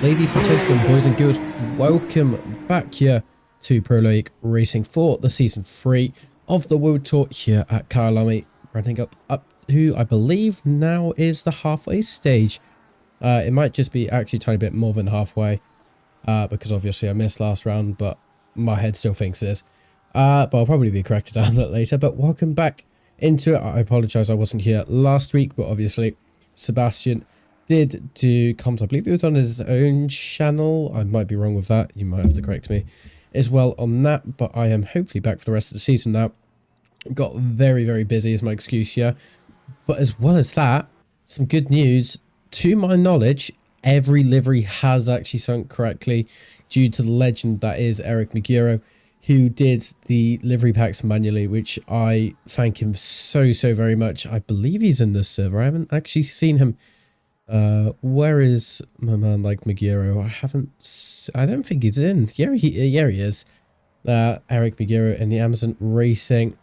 Ladies and gentlemen, boys and girls, welcome back here to Pro League Racing for the Season 3 of the World Tour here at Kyalami, running up to, I believe, now is the halfway stage. It might just be actually a tiny bit more than halfway, because obviously I missed last round, but my head still thinks it is. But I'll probably be corrected on that later, but welcome back into it. I apologise I wasn't here last week, but obviously Sebastian did do comms. I believe it was on his own channel. I might be wrong with that. You might have to correct me as well on that. But I am hopefully back for the rest of the season now. Got very, very busy is my excuse here. But as well as that, some good news. To my knowledge, every livery has actually sunk correctly due to the legend that is Eric Maguro, who did the livery packs manually, which I thank him so very much. I believe he's in this server. I haven't actually seen him. Where is my man like Maguro? I don't think he's in. Yeah, he is. Eric Maguro in the Amazon Racing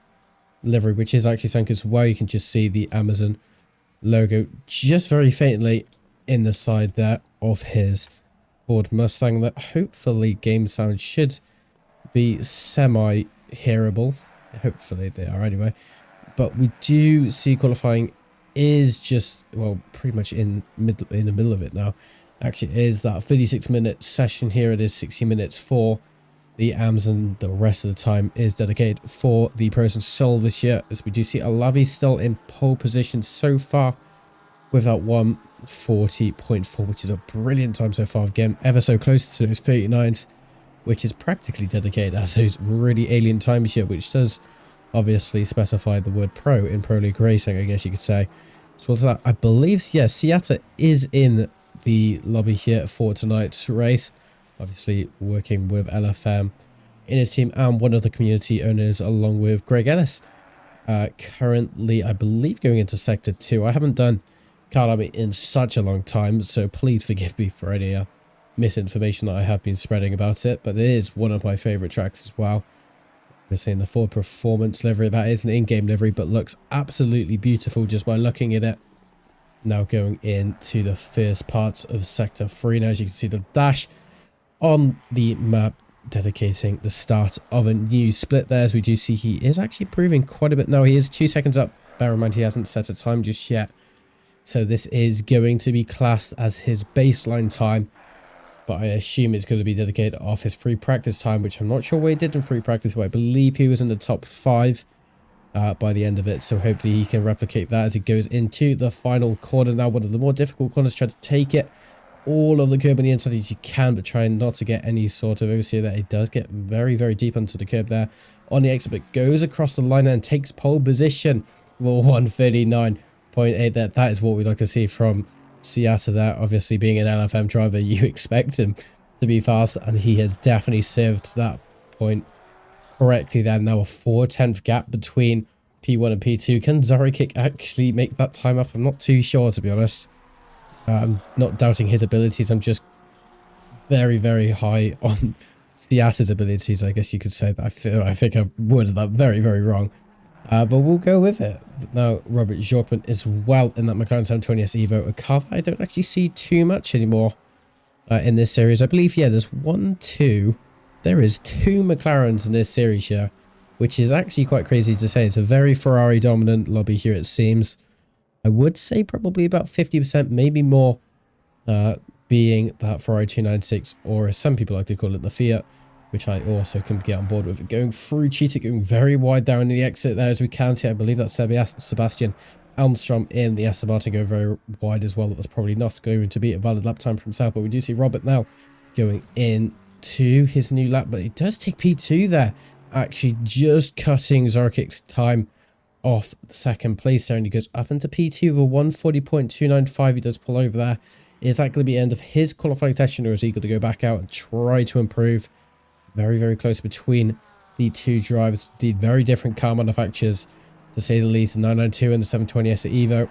livery, which is actually sunk as well. You can just see the Amazon logo just very faintly in the side there of his Ford Mustang that hopefully game sound should be semi-hearable. Hopefully they are anyway. But we do see qualifying is just, well, pretty much in the middle of it now. Actually, it is that 36-minute session here. It is 60 minutes for the Amazon. The rest of the time is dedicated for the Pros and Soul this year, as we do see Kyalami still in pole position so far with that 1:40.4, which is a brilliant time so far. Again, ever so close to those 39s, which is practically dedicated as those really alien times here, which does obviously specify the word pro in Pro League Racing, I guess you could say. So what's that? I believe, yeah, Seata is in the lobby here for tonight's race. Obviously working with LFM in his team and one of the community owners along with Greg Ellis. Currently, I believe, going into Sector 2. I haven't done Kyalami in such a long time, so please forgive me for any misinformation that I have been spreading about it. But it is one of my favourite tracks as well. We're seeing the Ford Performance livery. That is an in-game livery, but looks absolutely beautiful just by looking at it. Now going into the first parts of Sector 3. Now, as you can see, the dash on the map dedicating the start of a new split there. As we do see, he is actually improving quite a bit now. He is 2 seconds up. Bear in mind, he hasn't set a time just yet. So this is going to be classed as his baseline time. But I assume it's going to be dedicated off his free practice time, which I'm not sure what he did in free practice, but I believe he was in the top 5 by the end of it. So hopefully he can replicate that as he goes into the final corner. Now, one of the more difficult corners, try to take it all of the curb on the inside as you can, but try not to get any sort of oversteer there. It does get very, very deep onto the curb there on the exit, but goes across the line and takes pole position for 139.8 there. That is what we'd like to see from Seata there. Obviously, being an LFM driver, you expect him to be fast, and he has definitely served that point correctly there. Now a 4/10 gap between P1 and P2. Can Zorikik actually make that time up? I'm not too sure, to be honest. I'm not doubting his abilities. I'm just very, very high on Seata's abilities, I guess you could say. That I think I worded that very, very wrong. But we'll go with it. Now, Robert Jorpin as well in that McLaren 720S Evo. A car that I don't actually see too much anymore in this series. I believe, yeah, there's there is two McLarens in this series here, which is actually quite crazy to say. It's a very Ferrari dominant lobby here, it seems. I would say probably about 50%, maybe more, being that Ferrari 296, or as some people like to call it, the Fiat, which I also can get on board with. Going through Cheetah, going very wide down in the exit there as we can see. I believe that's Sebastian Elmstrom in the Aston Martin going very wide as well. That's probably not going to be a valid lap time for himself, but we do see Robert now going into his new lap, but he does take P2 there, actually just cutting Zorikik's time off second place there, and he goes up into P2 with a 1:40.295. He does pull over there. Is that going to be the end of his qualifying session, or is he going to go back out and try to improve? Very, very close between the two drivers. Indeed, very different car manufacturers, to say the least. The 992 and the 720S Evo.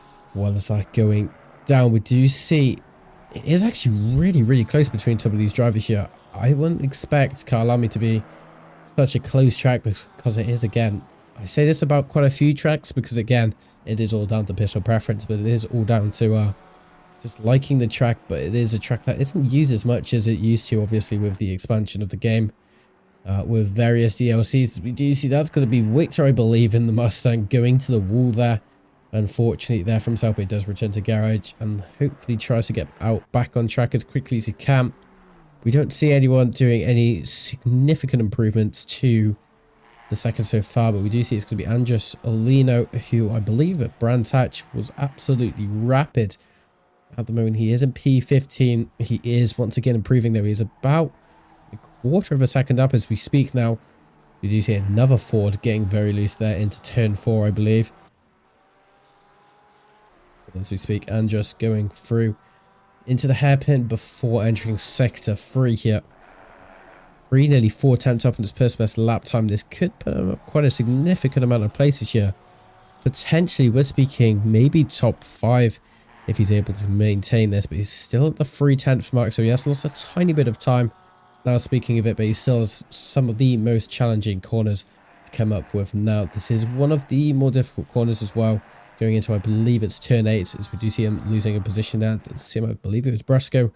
As well as that going down, we do see it is actually really, really close between some of these drivers here. I wouldn't expect Kyalami to be such a close track, because it is, again, I say this about quite a few tracks, because again, it is all down to personal preference, but it is all down to Just liking the track, but it is a track that isn't used as much as it used to, obviously, with the expansion of the game. With various DLCs, we do see that's going to be Victor, I believe, in the Mustang going to the wall there. Unfortunately, there for himself, but he does return to garage and hopefully tries to get out back on track as quickly as he can. We don't see anyone doing any significant improvements to the second so far, but we do see it's going to be Andres Olino, who I believe at Brands Hatch was absolutely rapid. At the moment, he is in P15. He is once again improving, though. He's about a quarter of a second up as we speak now. We do see another Ford getting very loose there into turn 4, I believe. As we speak, Andres going through into the hairpin before entering sector 3 here. Nearly 4 attempts up on his personal best lap time. This could put him up quite a significant amount of places here. Potentially, we're speaking maybe top 5 if he's able to maintain this, but he's still at the 3/10th mark, so he has lost a tiny bit of time. Now, speaking of it, but he still has some of the most challenging corners to come up with. Now, this is one of the more difficult corners as well, going into, I believe it's turn 8, as we do see him losing a position there. I believe it was Brasco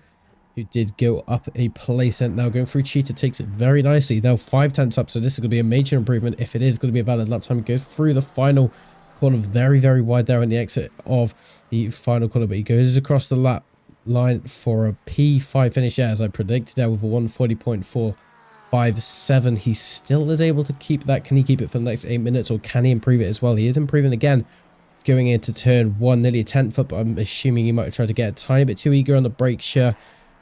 who did go up a place, and now going through Cheetah takes it very nicely. Now 5/10 up, so this is going to be a major improvement if it is going to be a valid lap time. It goes through the final corner very, very wide there on the exit of the final corner, but he goes across the lap line for a P5 finish there, as I predicted there, with a 140.457. He still is able to keep that. Can he keep it for the next 8 minutes, or can he improve it as well? He is improving again going into turn 1, nearly a 10th up, but I'm assuming he might have tried to get a tiny bit too eager on the brakes here.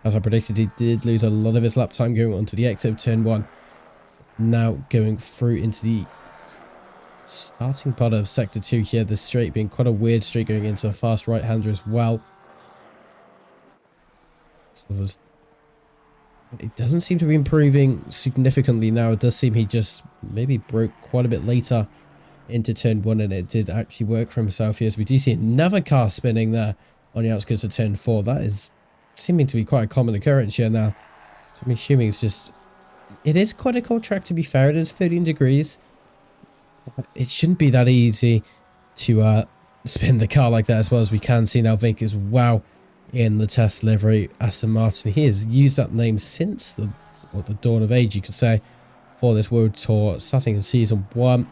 As I predicted, he did lose a lot of his lap time going onto the exit of turn 1. Now going through into the starting part of sector 2 here, the straight being quite a weird straight going into a fast right-hander as well. So it doesn't seem to be improving significantly now. It does seem he just maybe broke quite a bit later into turn 1, and it did actually work for himself here, as we do see another car spinning there on the outskirts of turn 4. That is seeming to be quite a common occurrence here now. So I'm assuming it's just, it is quite a cold track, to be fair. It is 13 degrees. It shouldn't be that easy to spin the car like that, as well as we can see now Vink is wow in the test livery Aston Martin. He has used that name since the dawn of age, you could say, for this World Tour, starting in season 1.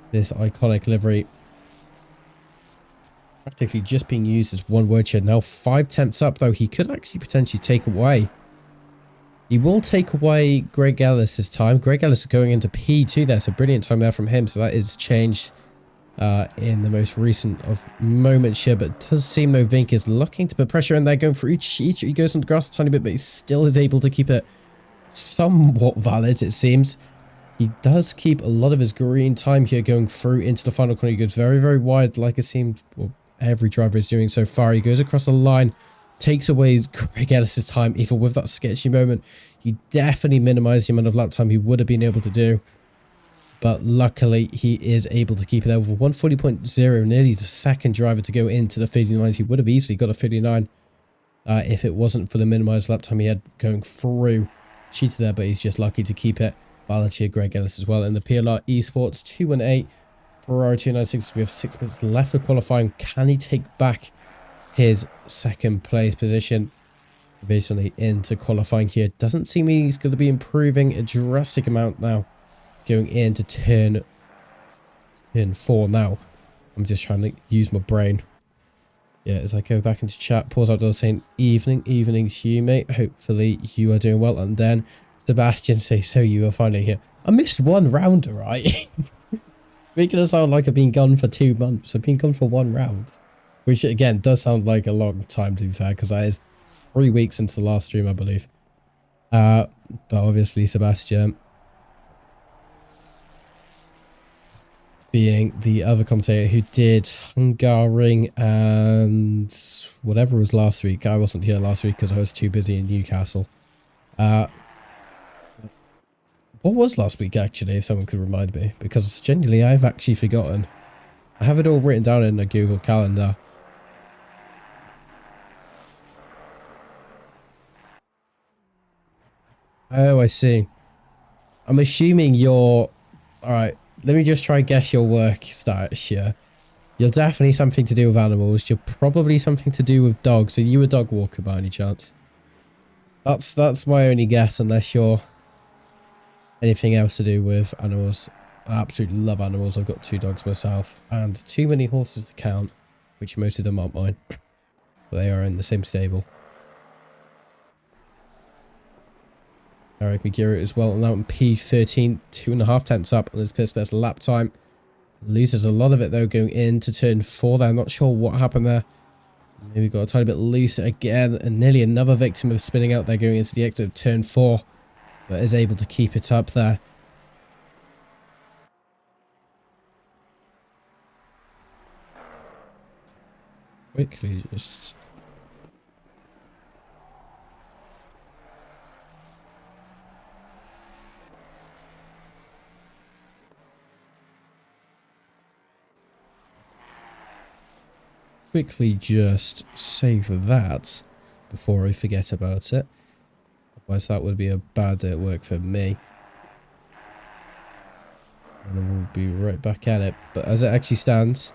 This iconic livery practically just being used as one word here. Now 5/10 up, though. He could actually potentially take away. He will take away Greg Ellis's time. Greg Ellis going into P2 there, so brilliant time there from him. So that is changed in the most recent of moments here, but it does seem though Vink is looking to put pressure in there, going for each sheet. He goes on the grass a tiny bit, but he still is able to keep it somewhat valid, it seems. He does keep a lot of his green time here going through into the final corner. He goes very, very wide, like it seems well, every driver is doing so far. He goes across the line, takes away Greg Ellis's time, even with that sketchy moment. He definitely minimized the amount of lap time he would have been able to do. But luckily, he is able to keep it there with a 140.0, nearly the second driver to go into the 39s. He would have easily got a 39 if it wasn't for the minimized lap time he had going through Cheetah there, but he's just lucky to keep it. Valid here, Greg Ellis as well. In the PLR Esports 218, Ferrari 296, we have 6 minutes left of qualifying. Can he take back his second place position provisionally into qualifying here? Doesn't seem he's going to be improving a drastic amount now going into turn 4 now. I'm just trying to use my brain. Yeah, as I go back into chat, pause out saying evening to you, mate. Hopefully you are doing well. And then Sebastian says, so you are finally here. I missed one round, right? Making it sound like I've been gone for 2 months. I've been gone for 1 round, which again does sound like a long time, to be fair, because that is 3 weeks since the last stream, I believe. But obviously Sebastian, being the other commentator who did Hungaroring and whatever was last week. I wasn't here last week because I was too busy in Newcastle. What was last week, actually, if someone could remind me? Because genuinely, I've actually forgotten. I have it all written down in a Google Calendar. Oh, I see. I'm assuming you're... Alright, let me just try and guess your work status here. You're definitely something to do with animals. You're probably something to do with dogs. Are you a dog walker by any chance? That's my only guess, unless you're anything else to do with animals. I absolutely love animals. I've got 2 dogs myself and too many horses to count, which most of them aren't mine. But they are in the same stable. Eric McGeary as well, now in P13, 2.5 tenths up on his best lap time. Loses a lot of it though going into turn 4 there. I'm not sure what happened there. Maybe got a tiny bit loose again, and nearly another victim of spinning out there going into the exit of turn 4, but is able to keep it up there. Quickly just... quickly just save that before I forget about it. Otherwise that would be a bad day at work for me. And then we'll be right back at it. But as it actually stands,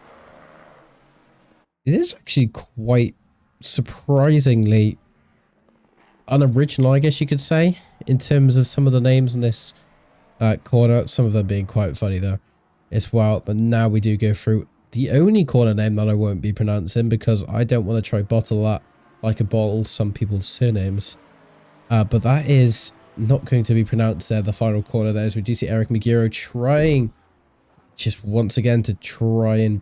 it is actually quite surprisingly unoriginal, I guess you could say, in terms of some of the names in this corner. Some of them being quite funny though as well. But now we do go through the only corner name that I won't be pronouncing, because I don't want to try bottle that like a bottle some people's surnames. But that is not going to be pronounced there. The final corner there, as we do see Eric Magiro trying just once again to try and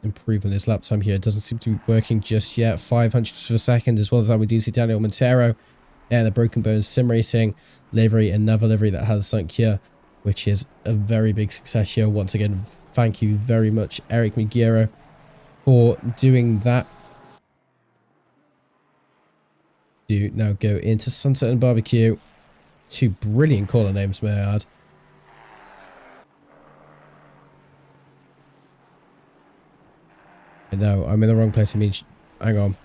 improve on his lap time here. It doesn't seem to be working just yet. 500ths of a second, as well as that we do see Daniel Montero and the Broken Bones Sim Racing livery, another livery that has sunk here, which is a very big success here. Once again, thank you very much, Eric Miguero, for doing that. Do now go into Sunset and Barbecue. 2 brilliant corner names, may I add. No, I'm in the wrong place. I mean, hang on.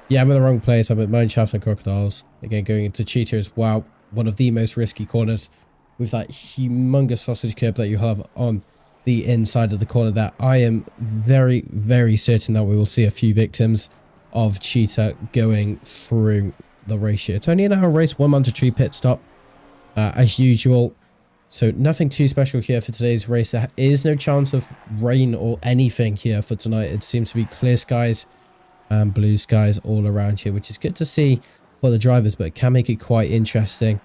Yeah, I'm in the wrong place. I'm at Mineshaft and Crocodiles. Again, going into Cheetah as well. One of the most risky corners, with that humongous sausage curb that you have on the inside of the corner there. I am very, very certain that we will see a few victims of Cheetah going through the race here. It's only an hour race, 1 mandatory pit stop, as usual. So nothing too special here for today's race. There is no chance of rain or anything here for tonight. It seems to be clear skies and blue skies all around here, which is good to see for the drivers, but it can make it quite interesting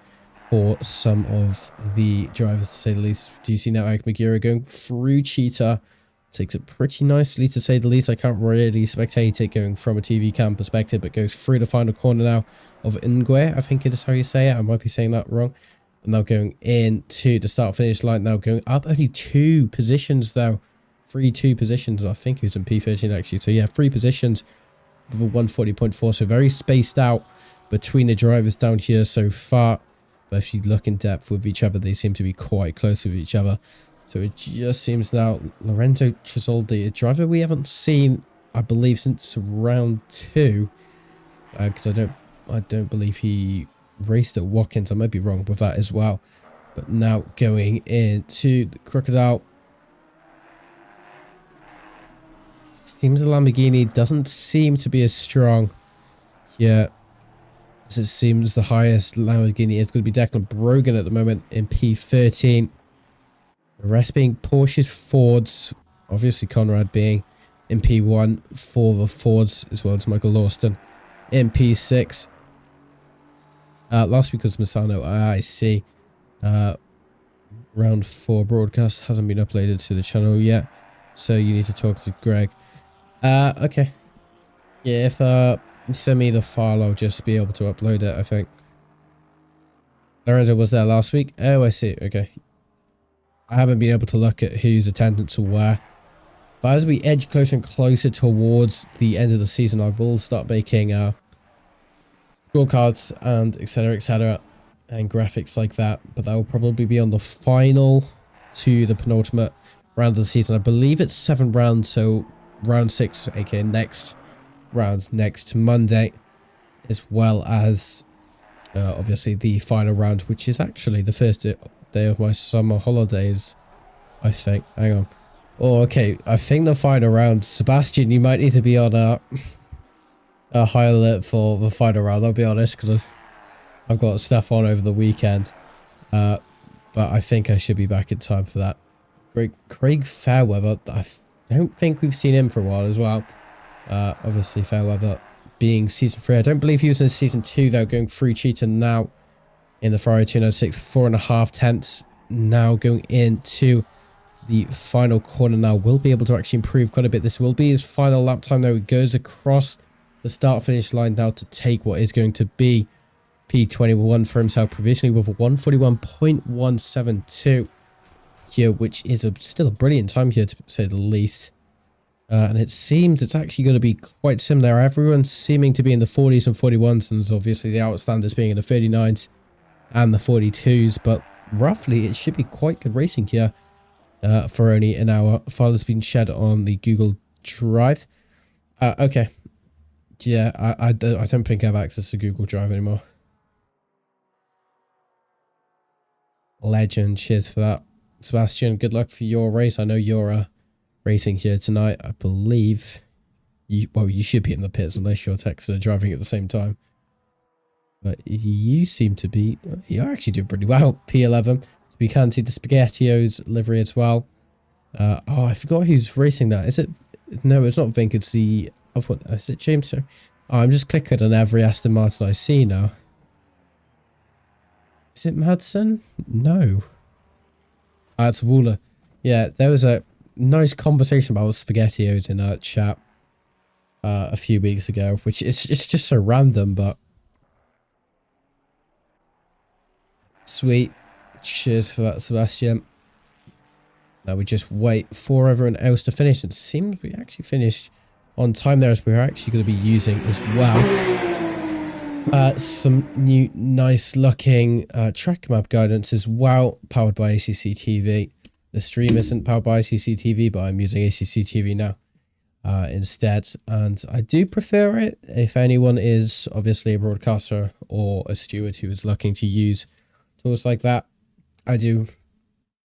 for some of the drivers, to say the least. Do you see now Eric Magiro going through Cheetah? Takes it pretty nicely, to say the least. I can't really spectate it going from a TV cam perspective, but goes through the final corner now of Ngwe, I think it is how you say it. I might be saying that wrong. And now going into the start-finish line, now going up only 2 positions though. 2 positions, I think it was in P13 actually. So yeah, 3 positions with a 140.4, so very spaced out between the drivers down here so far. But if you look in depth with each other, they seem to be quite close with each other. So it just seems now Lorenzo Chisoldi, a driver we haven't seen, I believe, since round 2. Because I don't believe he raced at Watkins. I might be wrong with that as well. But now going into the Crocodile. Seems the Lamborghini doesn't seem to be as strong here as it seems the highest Lamborghini is going to be Declan Brogan at the moment in P13. The rest being Porsches, Fords, obviously Conrad being in P1 for the Fords, as well as Michael Lawston in P6. Last week was Misano, I see. Round 4 broadcast hasn't been uploaded to the channel yet, so you need to talk to Greg. Okay. Yeah, if you send me the file, I'll just be able to upload it, I think. Lorenzo was there last week. Oh, I see. Okay. I haven't been able to look at whose attendance or where. But as we edge closer and closer towards the end of the season, I will start making scorecards and etc, and graphics like that. But that will probably be on the final to the penultimate round of the season. I believe it's 7 rounds, so round 6, aka next round, next Monday, as well as obviously the final round, which is actually the first day of my summer holidays, I think. Hang on. Oh, okay. I think the final round, Sebastian, you might need to be on a high alert for the final round. I'll be honest, because I've got stuff on over the weekend. But I think I should be back in time for that. Craig Fairweather, I don't think we've seen him for a while as well. Obviously, Fairweather being season 3. I don't believe he was in season 2 though, going through cheater now in the Ferrari 296, 4.5 tenths. Now going into the final corner now. Will be able to actually improve quite a bit. This will be his final lap time though. He goes across the start finish line now to take what is going to be P21 for himself provisionally with a 141.172 here, which is still a brilliant time here to say the least. And it seems it's actually going to be quite similar. Everyone's seeming to be in the 40s and 41s, and there's obviously the outstanders being in the 39s and the 42s, but roughly it should be quite good racing here for only an hour. File has been shared on the Google Drive. Okay. Yeah, I don't think I have access to Google Drive anymore. Legend. Cheers for that. Sebastian, good luck for your race. I know you're racing here tonight. I believe you should be in the pits unless you're texting and driving at the same time. But you seem to be, you're actually doing pretty well. P11. So we can see the SpaghettiOs livery as well. Oh, I forgot who's racing that. Is it? No, it's not Vink. It's the, of what? Is it James? Sir? Oh, I'm just clicking on every Aston Martin I see now. Is it Madsen? No. It's Wooler. Yeah, there was a nice conversation about SpaghettiOs in our chat a few weeks ago, which it's just so random, but sweet. Cheers for that, Sebastian. Now we just wait for everyone else to finish. It seems we actually finished on time there, as we're actually going to be using as well some new nice looking track map guidance as well, powered by ACC TV. The stream isn't powered by ACC TV, but I'm using ACC TV now instead, and I do prefer it. If anyone is obviously a broadcaster or a steward who is looking to use tools like that, I do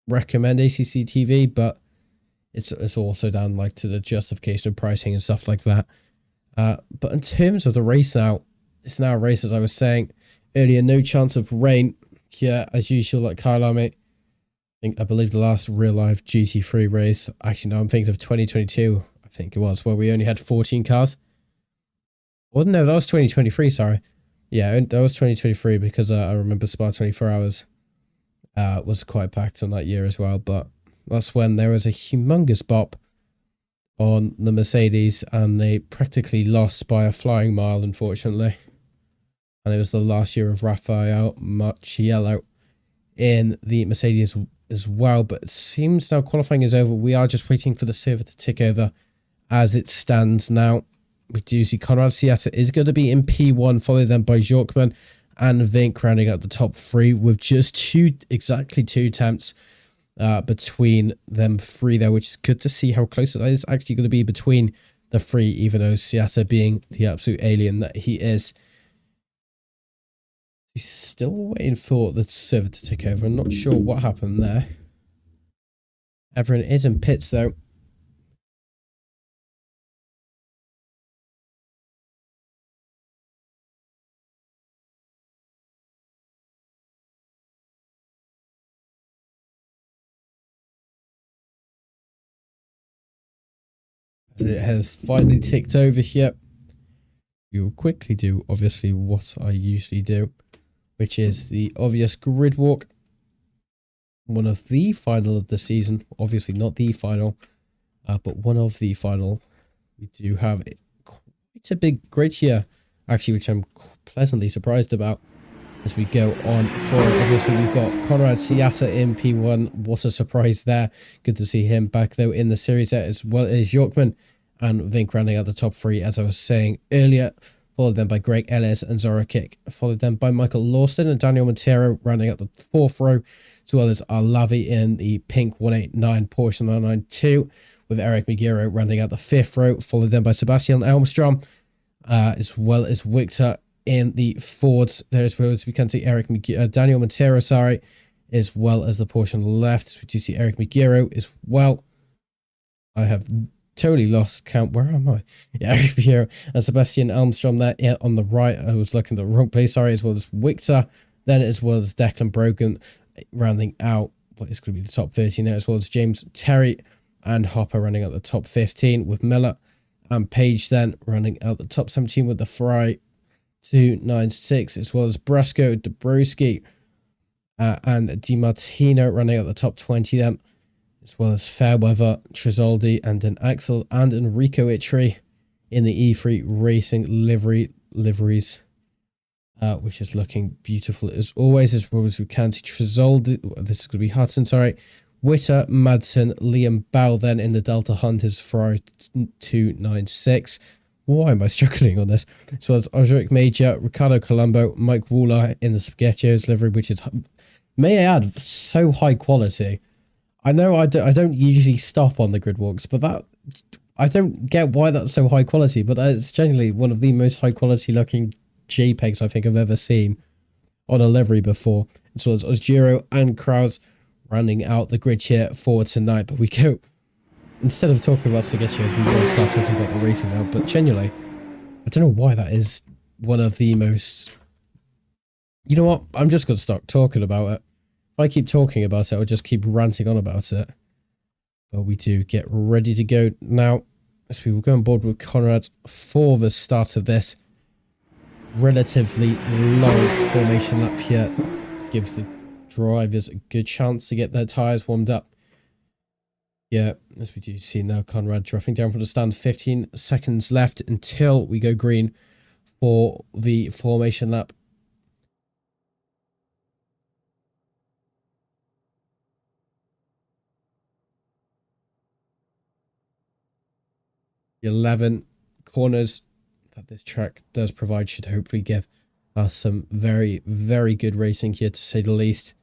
recommend ACC TV, but it's also down like to the justification of pricing and stuff like that. But in terms of the race now, it's now a race, as I was saying earlier, no chance of rain here as usual at Kyalami. I believe the last real life GT3 race, actually no, I'm thinking of 2022, I think it was, where we only had 14 cars. Well, no, that was 2023, sorry. Yeah, that was 2023 because I remember Spa 24 Hours was quite packed on that year as well, but that's when there was a humongous bop on the Mercedes and they practically lost by a flying mile, unfortunately. And it was the last year of Rafael Marchiello in the Mercedes as well, but it seems now qualifying is over. We are just waiting for the server to tick over as it stands now. We do see Konrad Siata is going to be in P1, followed then by Jorkman and Vink rounding out the top 3 with just exactly two attempts between them 3 there, which is good to see how close it is actually going to be between the 3, even though Siata being the absolute alien that he is. He's still waiting for the server to tick over. I'm not sure what happened there. Everyone is in pits though. As it has finally ticked over here. We will quickly do, obviously, what I usually do, which is the obvious grid walk. One of the final of the season. Obviously not the final, but one of the final. We do have quite a big grid here, actually, which I'm pleasantly surprised about as we go on forward. Obviously, we've got Konrad Siata in P1. What a surprise there. Good to see him back, though, in the series there, as well as Jorkman and Vink rounding out the top 3, as I was saying earlier. Followed then by Greg Ellis and Zora Kick. Followed then by Michael Lawson and Daniel Montero rounding out the 4th row, as well as Alavi in the pink 189 Porsche 992, with Eric Migiro rounding out the 5th row. Followed then by Sebastian Elmstrom, as well as Victor in the Fords there, as well as we can see Daniel Montero, sorry, as well as the Porsche on the left. So we do see Eric Migiro as well. I have totally lost count. Where am I? Yeah, Eric Piero and Sebastian Armstrong there. Yeah, on the right. I was looking at the wrong place. Sorry, as well as Victor. Then as well as Declan Brogan, rounding out what is going to be the top 13 now, as well as James Terry and Hopper running out the top 15 with Miller and Page then running out the top 17 with the Fry 296, as well as Brasco, Dabrowski, and Di Martino running out the top 20 then, as well as Fairweather, Trizoldi, and then Axel and Enrico Itri in the E3 Racing liveries, which is looking beautiful as always, as well as we can see Trizoldi, this is going to be Hudson, sorry, Witter, Madsen, Liam Bell then in the Delta Hunters Ferrari 296. Why am I struggling on this? As well as Osric Major, Ricardo Colombo, Mike Waller in the Spaghettios livery, which is, may I add, so high quality. I know I don't usually stop on the grid walks, but that, I don't get why that's so high quality, but it's genuinely one of the most high quality looking JPEGs I think I've ever seen on a livery before. As well as Osgiro and Kraus rounding out the grid here for tonight. But we go, instead of talking about Spaghettios, we will start talking about the racing now. But genuinely, I don't know why that is one of the most... You know what? I'm just going to start talking about it. If I keep talking about it, I'll just keep ranting on about it. But we do get ready to go now, as we will go on board with Conrad for the start of this relatively long formation lap here. Gives the drivers a good chance to get their tyres warmed up. Yeah, as we do see now, Conrad dropping down from the stand. 15 seconds left until we go green for the formation lap. The 11 corners that this track does provide should hopefully give us some very, very good racing here, to say the least.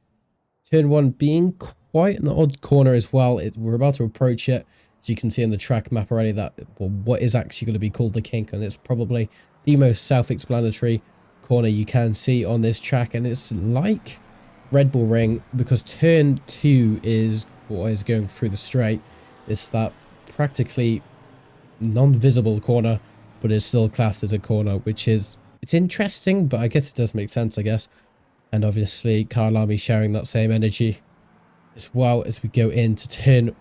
Turn 1 being quite an odd corner as well. We're about to approach it, as you can see on the track map already, that, well, what is actually going to be called the kink, and it's probably the most self-explanatory corner you can see on this track, and it's like Red Bull Ring, because turn 2 is what is going through the straight. It's that practically non-visible corner, but it's still classed as a corner, which is, it's interesting, but I guess it does make sense, I guess. And obviously Kyalami sharing that same energy as well as we go into turn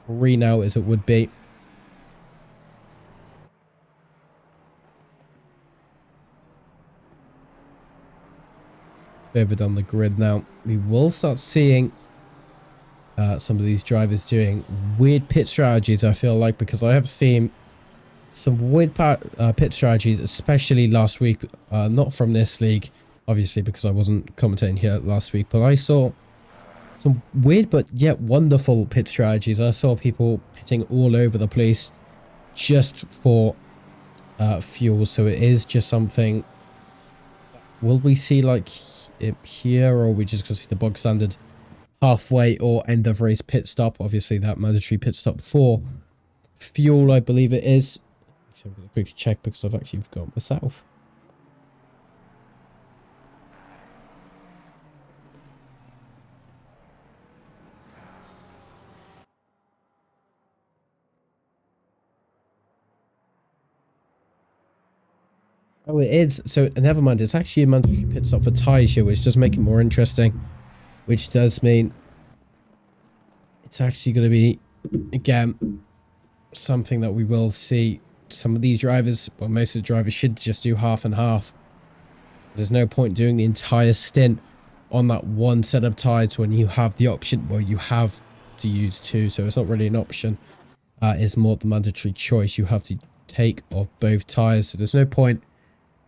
3 now, as it would be. Further down the grid now, we will start seeing some of these drivers doing weird pit strategies, I feel like, because I have seen some weird pit strategies, especially last week, not from this league, obviously, because I wasn't commentating here last week, but I saw some weird but yet wonderful pit strategies. I saw people pitting all over the place just for fuel, so it is just something. Will we see like it here, or are we just going to see the bog standard halfway or end of race pit stop? Obviously that mandatory pit stop for fuel, I believe it is. So I'm going to quickly check, because I've actually forgotten myself. Oh, it is. So never mind. It's actually a mandatory pit stop for tyres here, which does make it more interesting. Which does mean it's actually going to be, again, something that we will see. Some of these drivers, well, most of the drivers should just do half and half. There's no point doing the entire stint on that one set of tyres when you have the option, well, you have to use two. So it's not really an option. It's more the mandatory choice. You have to take off both tyres. So there's no point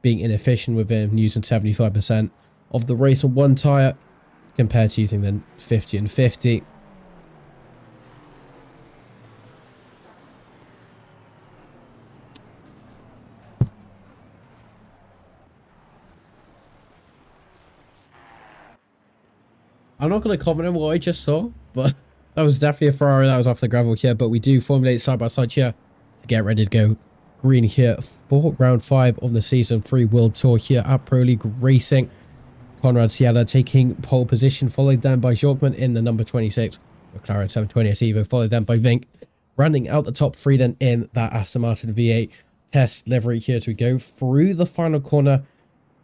being inefficient with him using 75% of the race on one tyre compared to using then 50 and 50. I'm not going to comment on what I just saw, but that was definitely a Ferrari that was off the gravel here. But we do formulate side by side here to get ready to go green here for round 5 of the season 3 World Tour here at Pro League Racing. Conrad Sierra taking pole position, followed then by Jorkman in the number 26. McLaren 720 Evo, followed then by Vink Rounding out the top three then in that Aston Martin V8 test livery here as we go through the final corner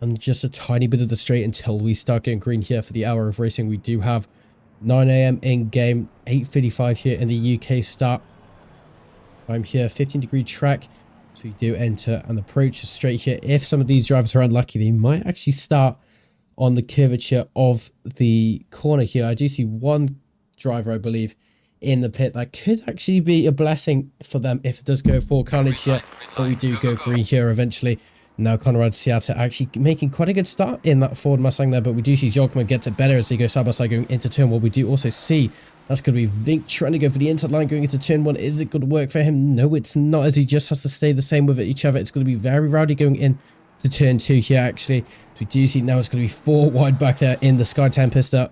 and just a tiny bit of the straight until we start getting green here for the hour of racing. We do have 9 a.m. in game, 8:55 here in the UK start. I'm here, 15-degree track. So we do enter and approach straight here. If some of these drivers are unlucky, they might actually start on the curvature of the corner here. I do see one driver, I believe, in the pit. That could actually be a blessing for them if it does go for carnage here. But we do go green here eventually. Now Conrad Siata actually making quite a good start in that Ford Mustang there, but we do see Jogman gets it better as they go side by side going into turn one. We do also see that's going to be Vink trying to go for the inside line going into turn one. Is it going to work for him? No, it's not, as he just has to stay the same with each other. It's going to be very rowdy going in to turn two here actually. So we do see now it's going to be 4 wide back there in the Sky Tempesta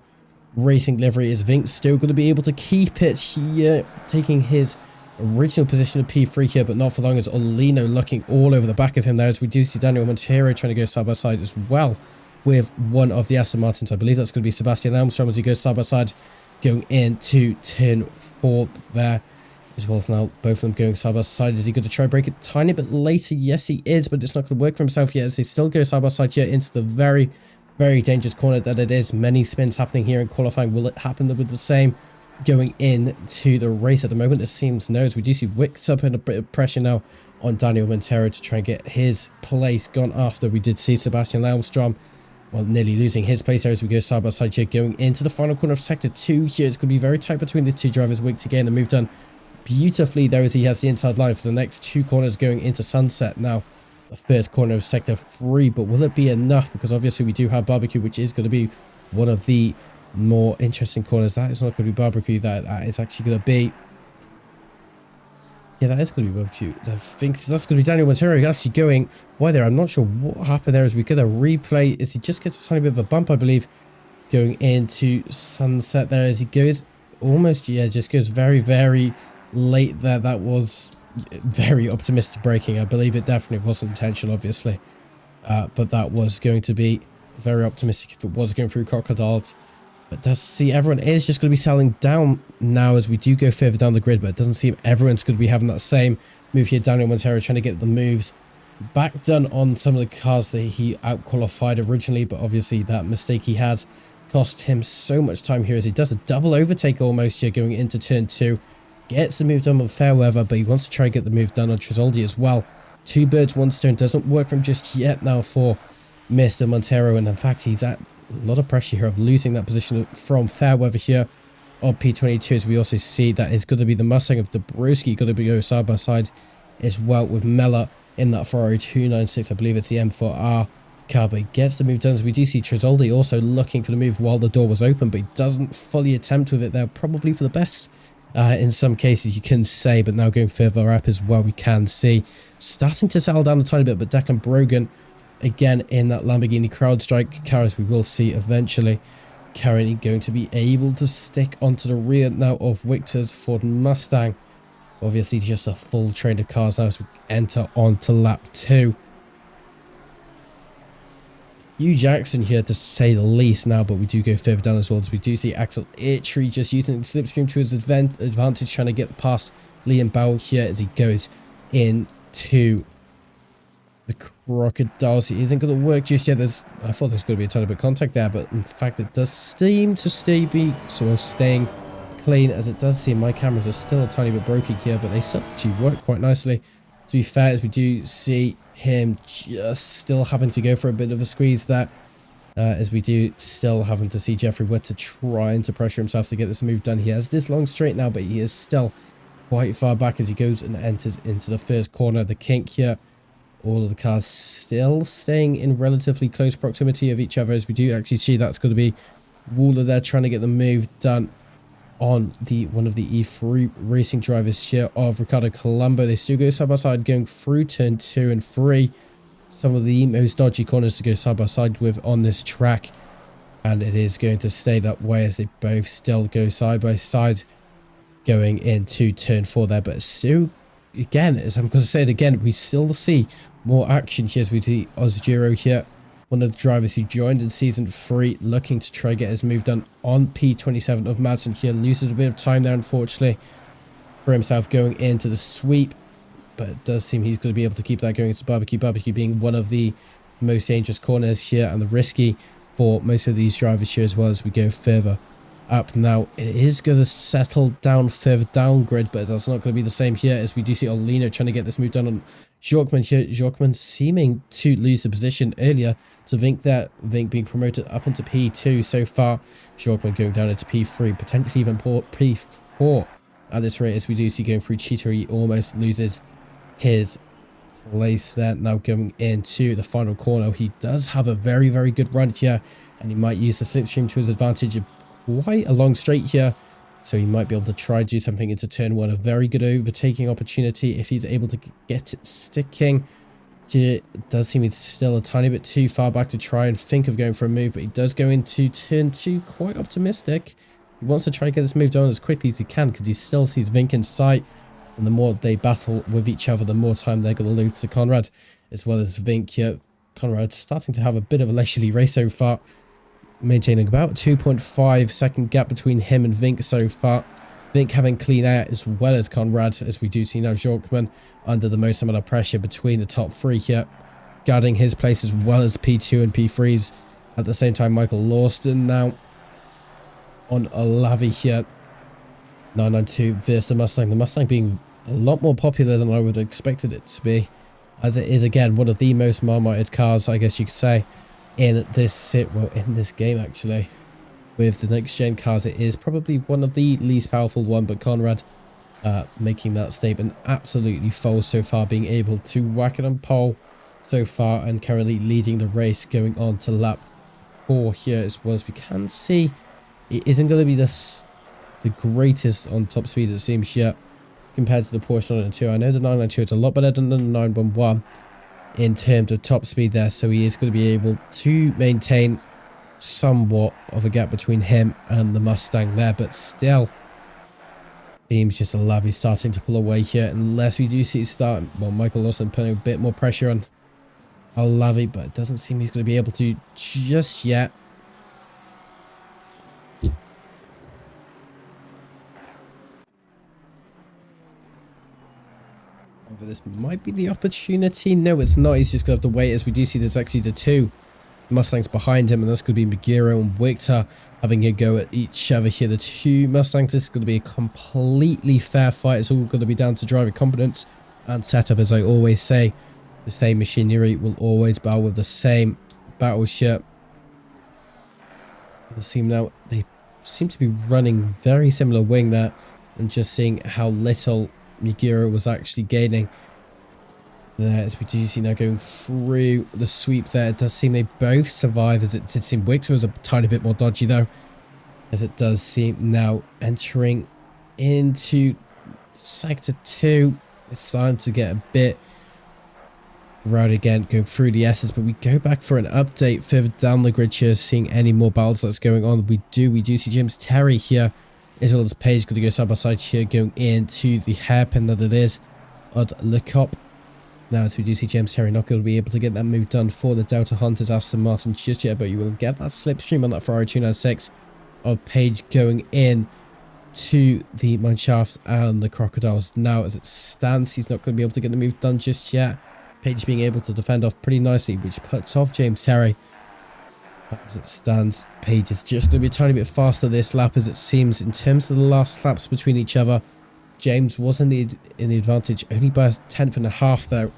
Racing livery. Is Vink still going to be able to keep it here, taking his original position of P3 here, but not for long, as Olino looking all over the back of him there, as we do see Daniel Montero trying to go side by side as well with one of the Aston Martins. I believe that's going to be Sebastian Armstrong as he goes side by side going into turn 4 there as well. As now both of them going side by side. Is he going to try break it a tiny bit later? Yes, he is, but it's not going to work for himself yet as they still go side by side here into the very, very dangerous corner that it is. Many spins happening here in qualifying. Will it happen with the same going into the race at the moment? It seems no, as we do see Wicks up in a bit of pressure now on Daniel Montero to try and get his place gone after. We did see Sebastian Armstrong, well, nearly losing his place there as we go side by side here going into the final corner of sector 2 here. It's going to be very tight between the two drivers. Wicks again, the move done beautifully there as he has the inside line for the next 2 corners going into Sunset. Now the first corner of sector 3, but will it be enough? Because obviously we do have Barbecue, which is going to be one of the more interesting corners. That is not going to be Barbecue, that is actually going to be, yeah, that is going to be Barbecue. I think so. That's going to be Daniel Montero actually going wide there. I'm not sure what happened there as we get a replay, as he just gets a tiny bit of a bump, I believe, going into Sunset there as he goes almost, yeah, just goes very, very late there. That was very optimistic braking. I believe it definitely wasn't intentional, obviously, but that was going to be very optimistic if it was going through crocodiles. But does see everyone is just going to be selling down now as we do go further down the grid, but it doesn't seem everyone's going to be having that same move here. Daniel Montero trying to get the moves back done on some of the cars that he out-qualified originally, but obviously that mistake he had cost him so much time here as he does a double overtake almost here going into turn 2. Gets the move done on Fairweather, but he wants to try and get the move done on Trizoldi as well. 2 birds, 1 stone. Doesn't work for him just yet now for Mr. Montero, and in fact he's at a lot of pressure here of losing that position from Fairweather here on P22, as we also see that it's going to be the Mustang of Dabrowski going to be go side by side as well with Mella in that Ferrari 296. I believe it's the M4R car, but he gets the move done as we do see Trizoldi also looking for the move while the door was open, but he doesn't fully attempt with it there, probably for the best in some cases you can say. But now going further up as well, we can see starting to settle down a tiny bit, but Declan Brogan again in that Lamborghini CrowdStrike car, as we will see eventually, currently going to be able to stick onto the rear now of Victor's Ford Mustang. Obviously just a full train of cars now as we enter onto lap 2. Hugh Jackson here to say the least now, but we do go further down as well, as we do see Axel Itri just using the slipstream to his advantage, trying to get past Liam Bowell here as he goes into the crocodiles. It isn't going to work just yet. I thought there was going to be a ton of bit of contact there, but in fact it does seem to staying clean, as it does seem my cameras are still a tiny bit broken here, but they still actually work quite nicely, to be fair, as we do see him just still having to go for a bit of a squeeze there, as we do still having to see Jeffrey Witter trying to pressure himself to get this move done. He has this long straight now, but he is still quite far back as he goes and enters into the first corner. The kink here, all of the cars still staying in relatively close proximity of each other, as we do actually see that's going to be Wooler there trying to get the move done on one of the E3 racing drivers here of Ricardo Colombo. They still go side by side going through turn 2 and 3. Some of the most dodgy corners to go side by side with on this track, and it is going to stay that way as they both still go side by side going into turn 4 there. But still, again, as I'm going to say it again, we still see more action here as we see Ozgiro here, one of the drivers who joined in season 3, looking to try get his move done on P27 of Madsen here. Loses a bit of time there, unfortunately. for himself going into the sweep. But it does seem he's going to be able to keep that going. It's Barbecue. Barbecue being one of the most dangerous corners here and the risky for most of these drivers here as well as we go further up. Now, it is going to settle down further down grid, but that's not going to be the same here as we do see Olino trying to get this move done on Jorkman here. Jorkman seeming to lose the position earlier to Vink there. Vink being promoted up into P2 so far. Jorkman going down into P3, potentially even P4 at this rate as we do see going through Cheetah. He almost loses his place there. Now going into the final corner, he does have a very, very good run here, and he might use the slipstream to his advantage. Quite a long straight here, so he might be able to try do something into turn one. A very good overtaking opportunity if he's able to get it sticking. It does seem he's still a tiny bit too far back to try and think of going for a move, but he does go into turn two quite optimistic. He wants to try and get this move done as quickly as he can because he still sees Vink in sight, and the more they battle with each other, the more time they're going to lose to Conrad as well as Vink here. Conrad starting to have a bit of a leisurely race so far, maintaining about 2.5 second gap between him and Vink so far. Vink having clean air as well as Conrad, as we do see now Jorkman under the most amount of pressure between the top three here, guarding his place as well as P2 and P3s. At the same time, Michael Lawson now on Olavi here. 992 versus the Mustang. The Mustang being a lot more popular than I would have expected it to be, as it is again one of the most marmoted cars, I guess you could say, in this in this game actually. With the next gen cars, it is probably one of the least powerful one, but Conrad making that statement absolutely false so far, being able to whack it on pole so far and currently leading the race going on to lap 4 here as well. As we can see, it isn't going to be the greatest on top speed it seems yet compared to the Porsche 992. I know the 992 is a lot better than the 911 in terms of top speed there, so he is going to be able to maintain somewhat of a gap between him and the Mustang there, but still seems just a Olavi starting to pull away here, unless we do see Michael Lawson putting a bit more pressure on Olavi, but it doesn't seem he's going to be able to just yet. But this might be the opportunity. No, it's not. He's just going to have to wait, as we do see there's actually the two Mustangs behind him, and that's going to be Magiro and Victor having a go at each other here. The two Mustangs, this is going to be a completely fair fight. It's all going to be down to driver competence and setup, as I always say. The same machinery will always bow with the same battleship. They seem to be running very similar wing there, and just seeing how little Magiro was actually gaining there, as we do see now going through the sweep there. It does seem they both survive, as it did seem Victor was a tiny bit more dodgy though, as it does seem now entering into sector 2. It's starting to get a bit rowdy again going through the S's, but we go back for an update further down the grid here, seeing any more battles that's going on. We do see James Terry here as well as Page going to go side by side here, going into the hairpin that it is at Le Cop. Now, as we do see James Terry not going to be able to get that move done for the Delta Hunters Aston Martin just yet, but you will get that slipstream on that Ferrari 296 of Page going in to the mineshaft and the Crocodiles. Now, as it stands, he's not going to be able to get the move done just yet. Page being able to defend off pretty nicely, which puts off James Terry. As it stands, Page is just going to be a tiny bit faster this lap, as it seems. In terms of the last laps between each other, James was in the advantage only by 1/10.5 though,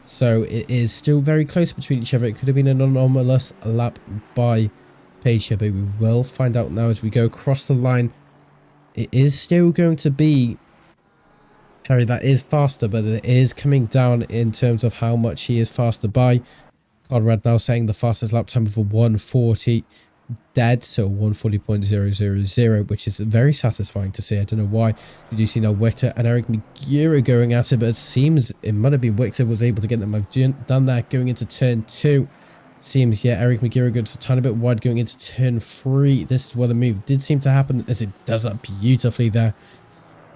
so it is still very close between each other. It could have been an anomalous lap by Page here, but we will find out now as we go across the line. It is still going to be Terry that is faster, but it is coming down in terms of how much he is faster by. Conrad now saying the fastest lap time of a 140 dead, so 140.000, which is very satisfying to see. I don't know why. We do see now Victor and Eric Magiro going at it, but it seems it might have been Victor was able to get them done that going into turn 2. Seems, yeah, Eric Magiro goes a tiny bit wide going into turn 3. This is where the move did seem to happen, as it does that beautifully there,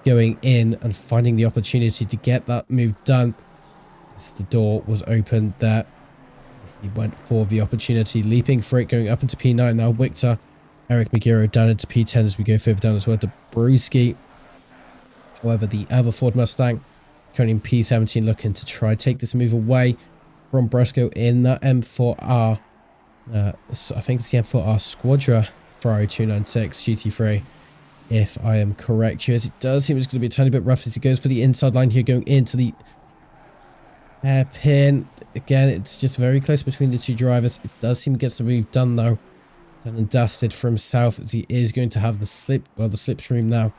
going in and finding the opportunity to get that move done. As the door was open there, he went for the opportunity, leaping for it, going up into P9 now. Victor, Eric Magiro down into P10 as we go further down as well. Dabrowski However, the other Ford Mustang, currently in P17, looking to try take this move away from Bresco in that M4R. So I think it's the M4R Squadra Ferrari 296 GT3, if I am correct here. As it does seem it's going to be a tiny bit rough as it goes for the inside line here, going into the hairpin. Again, it's just very close between the two drivers. It does seem to get the move done though. Done and dusted for himself, as he is going to have the slipstream now.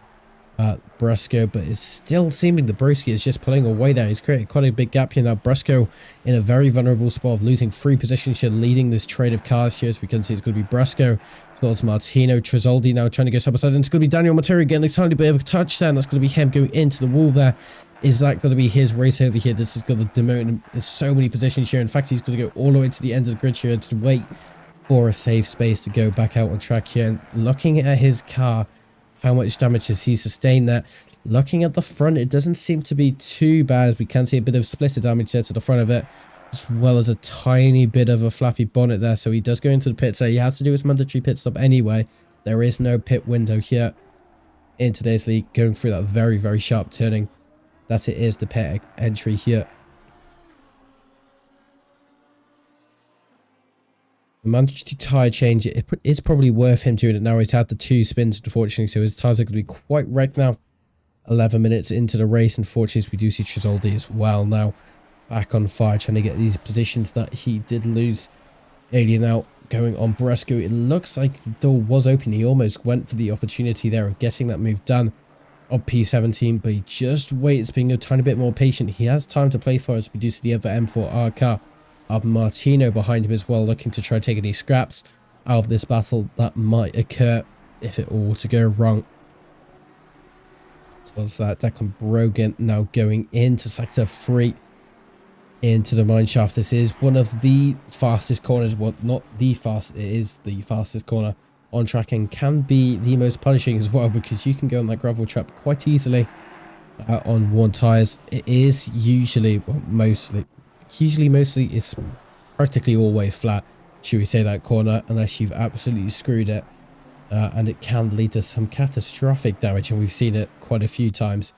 Bresco, but it's still seeming the Broski is just pulling away there. He's created quite a big gap here now. Bresco in a very vulnerable spot of losing 3 positions here, leading this trade of cars here. As we can see, it's going to be Bresco as well as Martino. Tresoldi now trying to go side by side, and it's going to be Daniel Montero getting a tiny bit of a touchdown. That's going to be him going into the wall there. Is that going to be his race over here? This is going to demote him in so many positions here. In fact, he's going to go all the way to the end of the grid here to wait for a safe space to go back out on track here. And looking at his car, how much damage has he sustained there? Looking at the front, it doesn't seem to be too bad. We can see a bit of splitter damage there to the front of it, as well as a tiny bit of a flappy bonnet there. So he does go into the pits there. He has to do his mandatory pit stop anyway. There is no pit window here in today's league, going through that very, very sharp turning. That it is the pit entry here. The mandatory tyre change, it's probably worth him doing it now. He's had the 2 spins, unfortunately, so his tyres are going to be quite wrecked now. 11 minutes into the race, unfortunately, we do see Tresoldi as well now back on fire, trying to get these positions that he did lose earlier. Now going on Bresco, it looks like the door was open. He almost went for the opportunity there of getting that move done on P17, but he just waits, being a tiny bit more patient. He has time to play for as we do see the other M4R car of Martino behind him as well, looking to try to take any scraps out of this battle that might occur if it all were to go wrong. So it's that Declan Brogan now going into sector 3 into the mine shaft. This is one of the fastest corners. Well, not the fast, it is the fastest corner on track, and can be the most punishing as well, because you can go on that gravel trap quite easily on worn tires. It is usually, well, mostly it's practically always flat, should we say, that corner, unless you've absolutely screwed it, and it can lead to some catastrophic damage, and we've seen it quite a few times.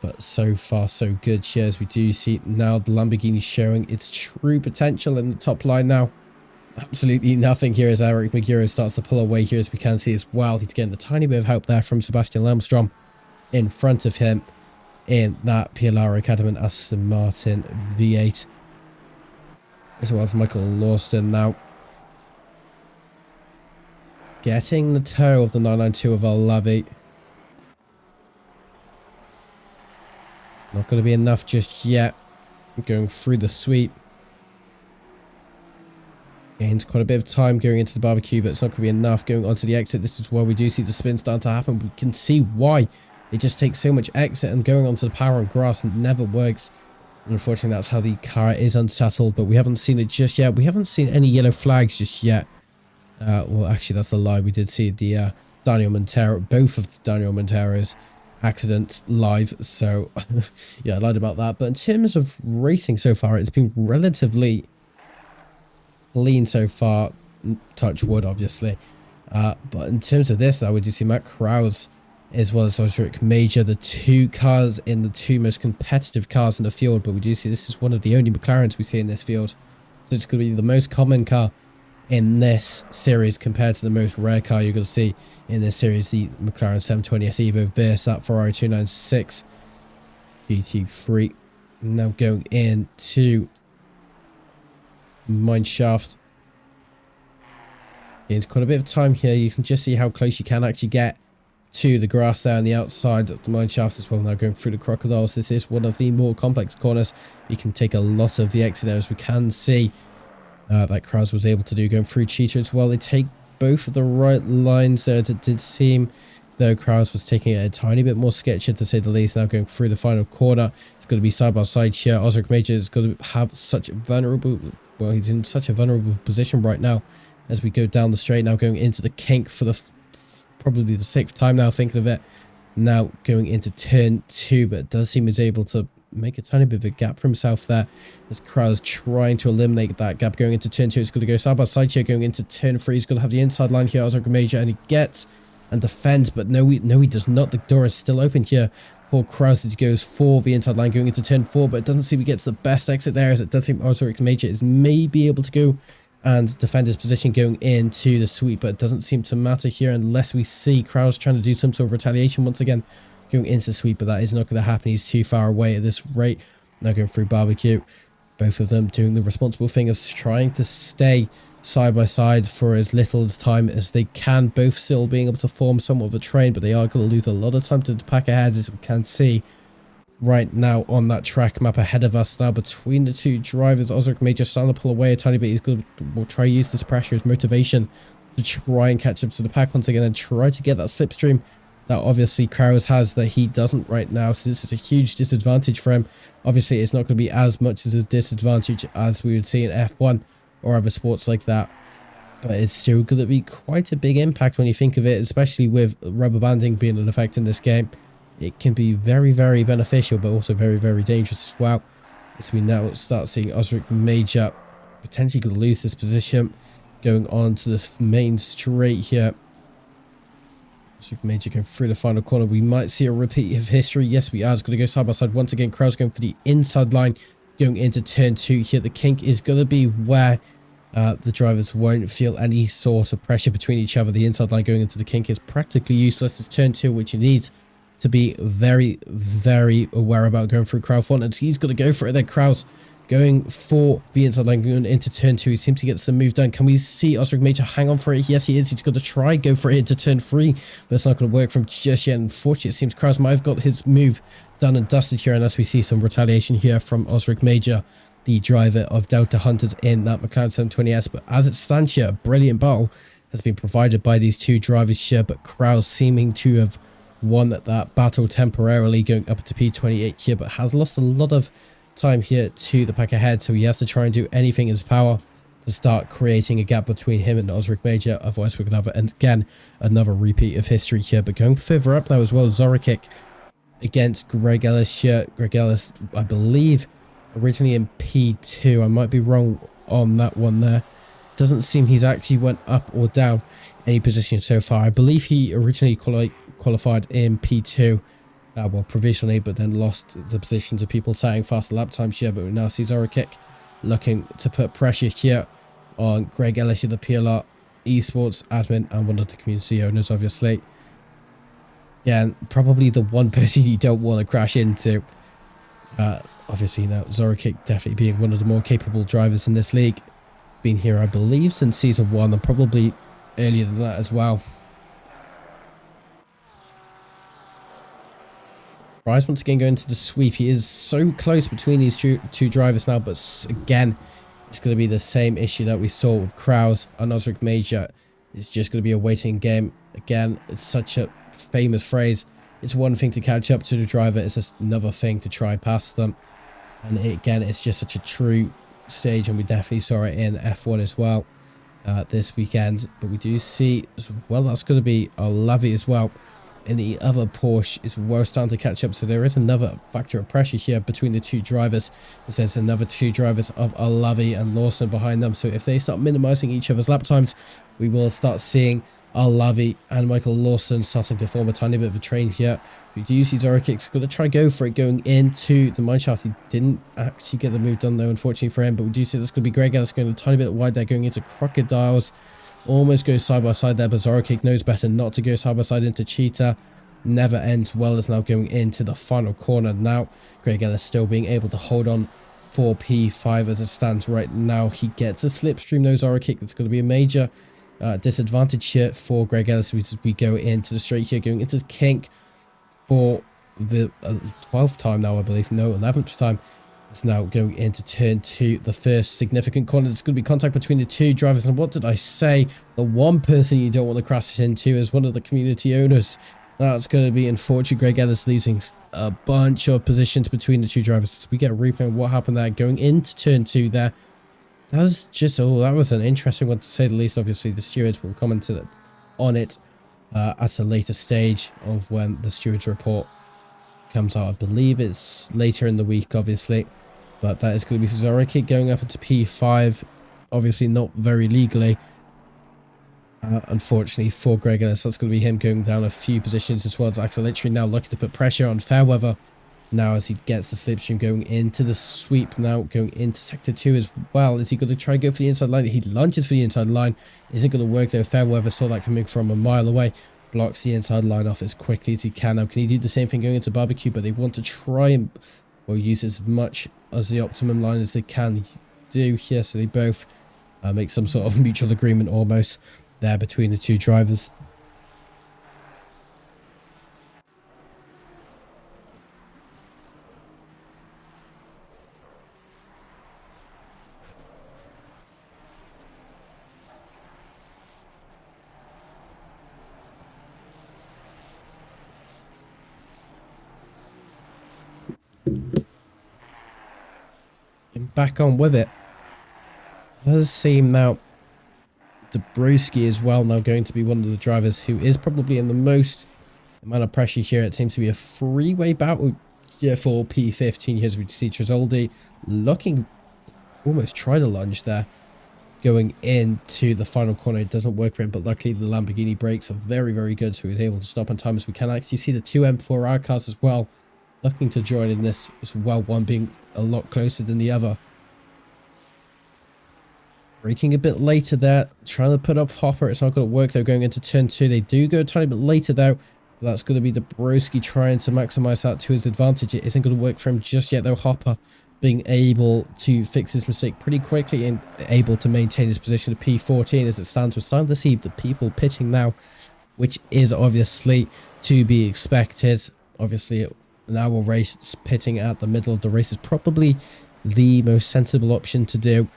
But so far so good here, as we do see now the Lamborghini showing its true potential in the top line now. Absolutely nothing here as Eric Magiro starts to pull away here, as we can see as well. He's getting a tiny bit of help there from Sebastian Lemstrom in front of him in that PLR Academy Aston Martin V8, as well as Michael Lawson now getting the toe of the 992 of Alavi. Not going to be enough just yet. Going through the sweep. Gains quite a bit of time going into the barbecue, but it's not going to be enough going onto the exit. This is where we do see the spin start to happen. We can see why. It just takes so much exit, and going onto the power and grass never works. And unfortunately, that's how the car is unsettled, but we haven't seen it just yet. We haven't seen any yellow flags just yet. Well, actually, that's a lie. We did see the Daniel Montero, both of the Daniel Montero's accidents live. So, yeah, I lied about that. But in terms of racing so far, it's been relatively clean so far. Touch wood, obviously. But in terms of this, I would see Matt Krause as well as Osric Major, the 2 cars in the 2 most competitive cars in the field. But we do see this is one of the only McLarens we see in this field. So it's going to be the most common car in this series compared to the most rare car you're going to see in this series, the McLaren 720S Evo versus that Ferrari 296 GT3. Now going into mine shaft. Gains quite a bit of time here. You can just see how close you can actually get to the grass there on the outside of the mine shaft as well. Now going through the crocodiles. This is one of the more complex corners. You can take a lot of the exit there, as we can see that Krause was able to do, going through Cheetah as well. They take both of the right lines there, as it did seem, though Krause was taking it a tiny bit more sketchy, to say the least. Now going through the final corner, it's going to be side by side here. Osric Major is going to have such a vulnerable, well, he's in such a vulnerable position right now as we go down the straight. Now going into the kink for the probably the 6th time now, thinking of it. Now going into turn 2, but it does seem he's able to make a tiny bit of a gap for himself there, as Krause trying to eliminate that gap. Going into turn 2, it's going to go side by side here. Going into turn 3, he's going to have the inside line here, Osric Major, and he gets and defends, but no, he does not. The door is still open here for Kraus as he goes for the inside line going into turn 4, but it doesn't seem he gets the best exit there, as it does seem Osric Major is maybe able to go and defend his position going into the sweep, but it doesn't seem to matter here unless we see Kraus trying to do some sort of retaliation once again going into the sweep, but that is not going to happen. He's too far away at this rate. Now going through barbecue, both of them doing the responsible thing of trying to stay side by side for as little time as they can, both still being able to form somewhat of a train, but they are going to lose a lot of time to the pack ahead, as we can see right now on that track map ahead of us. Now between the two drivers, Osric may just starting to pull away a tiny bit. He's going to try to use this pressure as motivation to try and catch up to the pack once again and try to get that slipstream that obviously Kraus has that he doesn't right now. So this is a huge disadvantage for him. Obviously it's not going to be as much as a disadvantage as we would see in F1 or other sports like that, but it's still going to be quite a big impact when you think of it, especially with rubber banding being an effect in this game. It can be very, very beneficial, but also very, very dangerous as well, as we now start seeing Osric Major potentially going to lose this position going on to the main straight here. Osric Major going through the final corner. We might see a repeat of history. Yes, we are. It's going to go side by side once again. Kraus going for the inside line going into turn 2 here. The kink is going to be where the drivers won't feel any sort of pressure between each other. The inside line going into the kink is practically useless. It's turn 2, which you need to be very, very aware about going through Kraus. And he's going to go for it there. Kraus going for the inside line going into turn 2. He seems to get some move done. Can we see Osric Major hang on for it? Yes, he is. He's going to try go for it into turn 3, but it's not going to work from just yet. Unfortunately, it seems Kraus might have got his move done and dusted here, unless we see some retaliation here from Osric Major, the driver of Delta Hunters in that McLaren 720S. But as it stands here, a brilliant battle has been provided by these two drivers here, but Kraus seeming to have won that battle temporarily going up to P28 here, but has lost a lot of time here to the pack ahead, so he has to try and do anything in his power to start creating a gap between him and Osric Major. Otherwise we're going to have, and again, another repeat of history here. But going further up now as well, Zorokic against Greg Ellis here. Greg Ellis, I believe, originally in P2. I might be wrong on that one there. Doesn't seem he's actually went up or down any position so far. I believe he originally qualified in P2, well, provisionally, but then lost the position to people saying faster lap times here. But we now see Zorokic looking to put pressure here on Greg Ellis, the PLR esports admin and one of the community owners, obviously. Yeah, and probably the one person you don't want to crash into. Obviously now Zorokic definitely being one of the more capable drivers in this league. Been here, I believe, since season 1 and probably earlier than that as well. Price once again going to the sweep. He is so close between these two drivers now, but again, it's going to be the same issue that we saw with Kraus and Osric Major. It's just going to be a waiting game. Again, it's such a famous phrase. It's one thing to catch up to the driver, it's just another thing to try past them. And again, it's just such a true stage, and we definitely saw it in F1 as well this weekend. But we do see as well that's going to be Kyalami as well in the other Porsche is well starting to catch up, so there is another factor of pressure here between the two drivers, as there's another two drivers of Kyalami and Lawson behind them. So if they start minimizing each other's lap times, we will start seeing Kyalami and Michael Lawson starting to form a tiny bit of a train here. We do see Zorokic's going to try go for it going into the mineshaft. He didn't actually get the move done though, unfortunately for him, but we do see that's going to be Greg Ellis going a tiny bit wide there going into Crocodiles. Almost goes side by side there, but Zorokic knows better not to go side by side into Cheetah. Never ends well, is now going into the final corner. Now Greg Ellis still being able to hold on for P5 as it stands right now. He gets a slipstream though, Zorokic. That's going to be a major disadvantage here for Greg Ellis as we go into the straight here, going into kink for the 12th time now, I believe. No, 11th time. It's now going into turn 2, the first significant corner. There's going to be contact between the two drivers. And what did I say? The one person you don't want to crash into is one of the community owners. That's going to be, unfortunately, Greg Ellis losing a bunch of positions between the two drivers. So we get a replay of what happened there going into turn 2 there. That was just, oh, that was an interesting one to say the least. Obviously, the stewards will comment on it at a later stage of when the stewards report comes out. I believe it's later in the week, obviously. But that is going to be Zorokic going up into P5. Obviously not very legally. Unfortunately for Greg Ellis, that's going to be him going down a few positions as well. Zach's literally now looking to put pressure on Fairweather now as he gets the slipstream going into the sweep, now going into sector 2 as well. Is he going to try and go for the inside line? He lunges for the inside line. Isn't going to work though. Fairweather saw that coming from a mile away. Blocks the inside line off as quickly as he can. Now, can he do the same thing going into barbecue? But they want to try and use as much as the optimum line as they can do here. So they both make some sort of mutual agreement almost there between the two drivers. And back on with it. It does seem now Dabrowski as well now going to be one of the drivers who is probably in the most amount of pressure here. It seems to be a three-way battle here for P15. Here's we see Trizoldi looking almost try to lunge there going into the final corner. It doesn't work for him, but luckily the Lamborghini brakes are very, very good, so he's able to stop on time. As we can actually see the two M4R cars as well looking to join in this as well, one being a lot closer than the other. Braking a bit later there, trying to put up Hopper. It's not going to work though going into turn 2. They do go a tiny bit later though. That's going to be Dabrowski trying to maximize that to his advantage. It isn't going to work for him just yet though. Hopper being able to fix his mistake pretty quickly and able to maintain his position at P14 as it stands. We're starting to see the people pitting now, which is obviously to be expected. Obviously, an hour race pitting at the middle of the race is probably the most sensible option to do.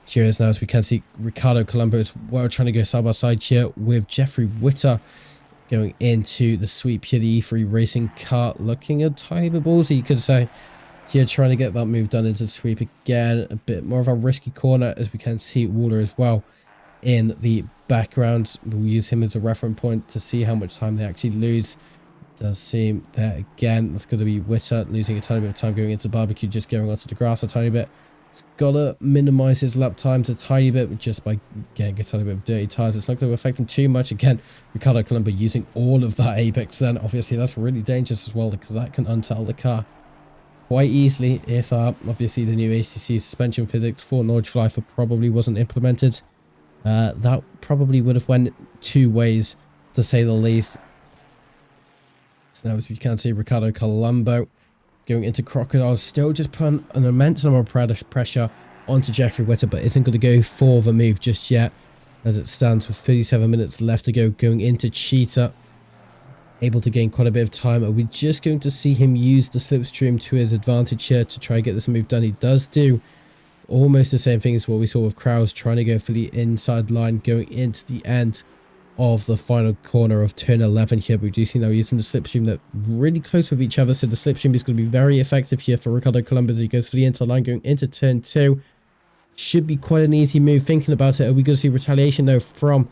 Here is now, as we can see, Ricardo Colombo as well trying to go side by side here with Jeffrey Witter going into the sweep here. The E3 racing car looking a tiny bit ballsy, you could say. Here trying to get that move done into the sweep again. A bit more of a risky corner as we can see Waller as well in the background. We'll use him as a reference point to see how much time they actually lose. Does seem there again. That's going to be Witter losing a tiny bit of time going into barbecue, just going onto the grass a tiny bit. He's got to minimize his lap times a tiny bit just by getting a tiny bit of dirty tires. It's not going to affect him too much. Again, Ricardo Colombo using all of that apex then. Obviously, that's really dangerous as well because that can unsettle the car quite easily if obviously the new ACC suspension physics for Nordschleifer probably wasn't implemented. That probably would have went two ways to say the least. So now as we can see, Ricardo Colombo going into Crocodile, still just putting an immense number of pressure onto Jeffrey Witter, but isn't going to go for the move just yet as it stands with 37 minutes left to go. Going into Cheetah, able to gain quite a bit of time. Are we just going to see him use the slipstream to his advantage here to try and get this move done? He does do almost the same thing as what we saw with Kraus, trying to go for the inside line going into the end of the final corner of turn 11 here. But we do see now using the slipstream that really close with each other, so the slipstream is going to be very effective here for Ricardo Colombo as he goes for the inside line going into turn 2. Should be quite an easy move. Thinking about it, are we going to see retaliation though from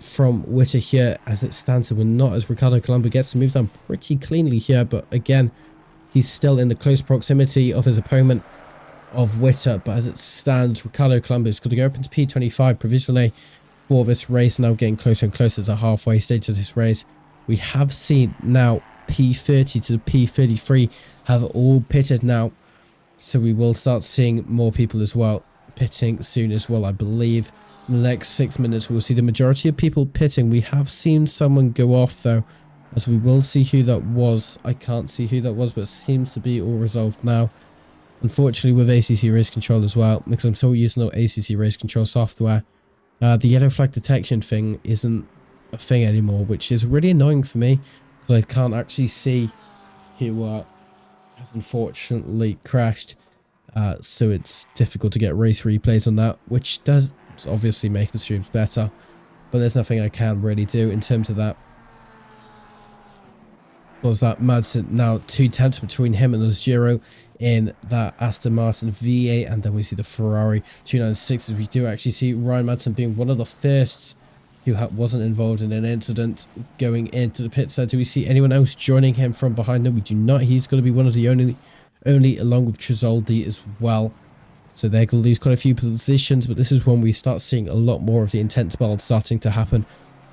from Witter here as it stands? So we're not, as Ricardo Colombo gets the move done pretty cleanly here, but again he's still in the close proximity of his opponent of Witter. But as it stands, Ricardo Colombo is going to go up into P25 provisionally for this race, now getting closer and closer to the halfway stage of this race. We have seen now P30 to P33 have all pitted now, so we will start seeing more people as well pitting soon as well. I believe in the next 6 minutes we'll see the majority of people pitting. We have seen someone go off though, as we will see who that was. I can't see who that was, but it seems to be all resolved now, unfortunately, with ACC race control as well, because I'm still using no ACC race control software. The yellow flag detection thing isn't a thing anymore, which is really annoying for me because I can't actually see who has unfortunately crashed. So it's difficult to get race replays on that, which does obviously make the streams better, but there's nothing I can really do in terms of that. Was that Madsen now 2/10 between him and the Giro in that Aston Martin V8, and then we see the Ferrari 296s. We do actually see Ryan Madsen being one of the firsts who wasn't involved in an incident going into the pit side. Do we see anyone else joining him from behind? No, we do not. He's going to be one of the only along with Trizoldi as well. So they're going to lose quite a few positions, but this is when we start seeing a lot more of the intense build starting to happen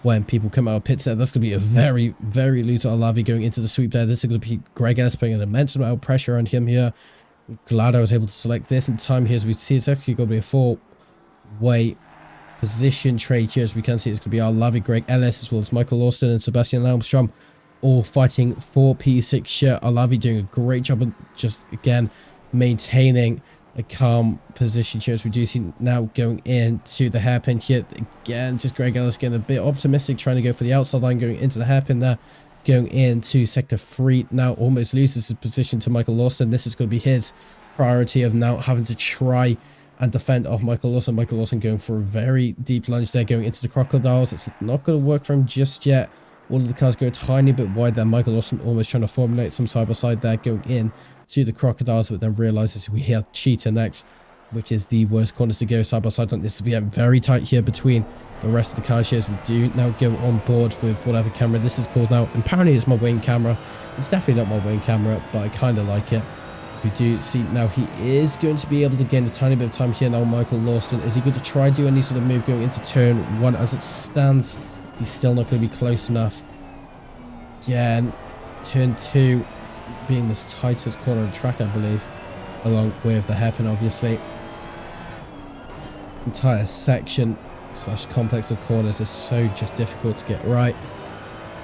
when people come out of pits there. That's going to be a very, very loose Alavi going into the sweep there. This is going to be Greg Ellis putting an immense amount of pressure on him here. I'm glad I was able to select this in time here. As we see, it's actually going to be a four-way position trade here. As we can see, it's going to be Alavi, Greg Ellis, as well as Michael Austin and Sebastian Elmstrom, all fighting for P6 here. Alavi doing a great job of just, again, maintaining a calm position here, as we do see now going into the hairpin here. Again, just Greg Ellis getting a bit optimistic, trying to go for the outside line, going into the hairpin there, going into sector 3. Now almost loses his position to Michael Austin. This is going to be his priority of now having to try and defend off Michael Austin. Michael Austin going for a very deep lunge there, going into the crocodiles. It's not going to work for him just yet. All of the cars go a tiny bit wide there. Michael Austin almost trying to formulate some side-by-side there, going in to the crocodiles, but then realizes we have cheetah next, which is the worst corners to go side-by-side on. This is very tight here between the rest of the cars here, as we do now go on board with whatever camera this is called now. Apparently it's my wing camera. It's definitely not my wing camera, but I kind of like it. We do see now he is going to be able to gain a tiny bit of time here now. Michael Austin, is he going to try do any sort of move going into turn 1? As it stands, he's still not going to be close enough. Again, turn 2 being the tightest corner of the track, I believe, along with the hairpin, obviously. Entire section / complex of corners is so just difficult to get right.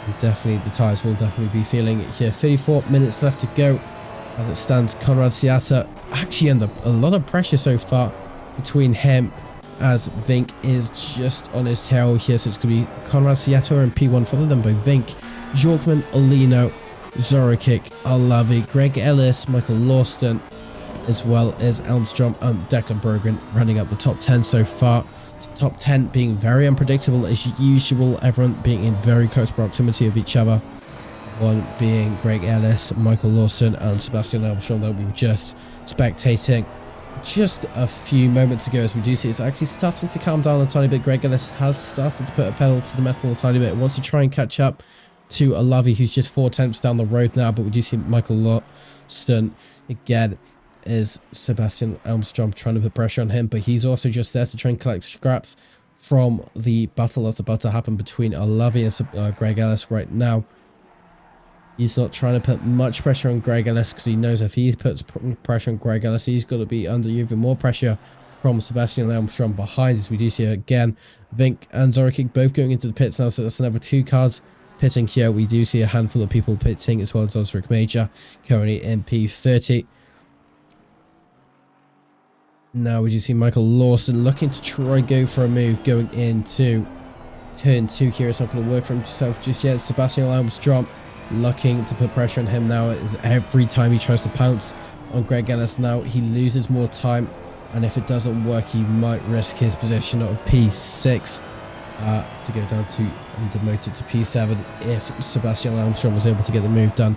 And definitely the tyres will definitely be feeling it here. 34 minutes left to go. As it stands, Conrad Siata actually under a lot of pressure so far between him, as Vink is just on his tail here. So it's going to be Conrad Siata and P1, followed them by Vink, Jorkman, Olino, Zorakic, Alavi, Greg Ellis, Michael Austin, as well as Elmstrom and Declan Brogan running up the top 10 so far. The top 10 being very unpredictable as usual, everyone being in very close proximity of each other. One being Greg Ellis, Michael Austin and Sebastian Elmstrom that we were just spectating just a few moments ago. As we do see, it's actually starting to calm down a tiny bit. Greg Ellis has started to put a pedal to the metal a tiny bit. Wants to try and catch up to Alavi, who's just 4 tenths down the road now. But we do see Michael Austin again is Sebastian Elmstrom trying to put pressure on him. But he's also just there to try and collect scraps from the battle that's about to happen between Alavi and Greg Ellis right now. He's not trying to put much pressure on Greg Ellis because he knows if he puts pressure on Greg Ellis, he's got to be under even more pressure from Sebastian Elmstrom behind. As we do see again, Vink and Zorakic both going into the pits now, so that's another 2 cars pitting here. We do see a handful of people pitting as well as Osric Major currently in P30. Now we do see Michael Lawson looking to try go for a move going into turn 2 here. It's not going to work for himself just yet. Sebastian Elmstrom looking to put pressure on him now. Is every time he tries to pounce on Greg Ellis now, he loses more time, and if it doesn't work, he might risk his position of P6 to go down to and demote it to P7 if Sebastian Armstrong was able to get the move done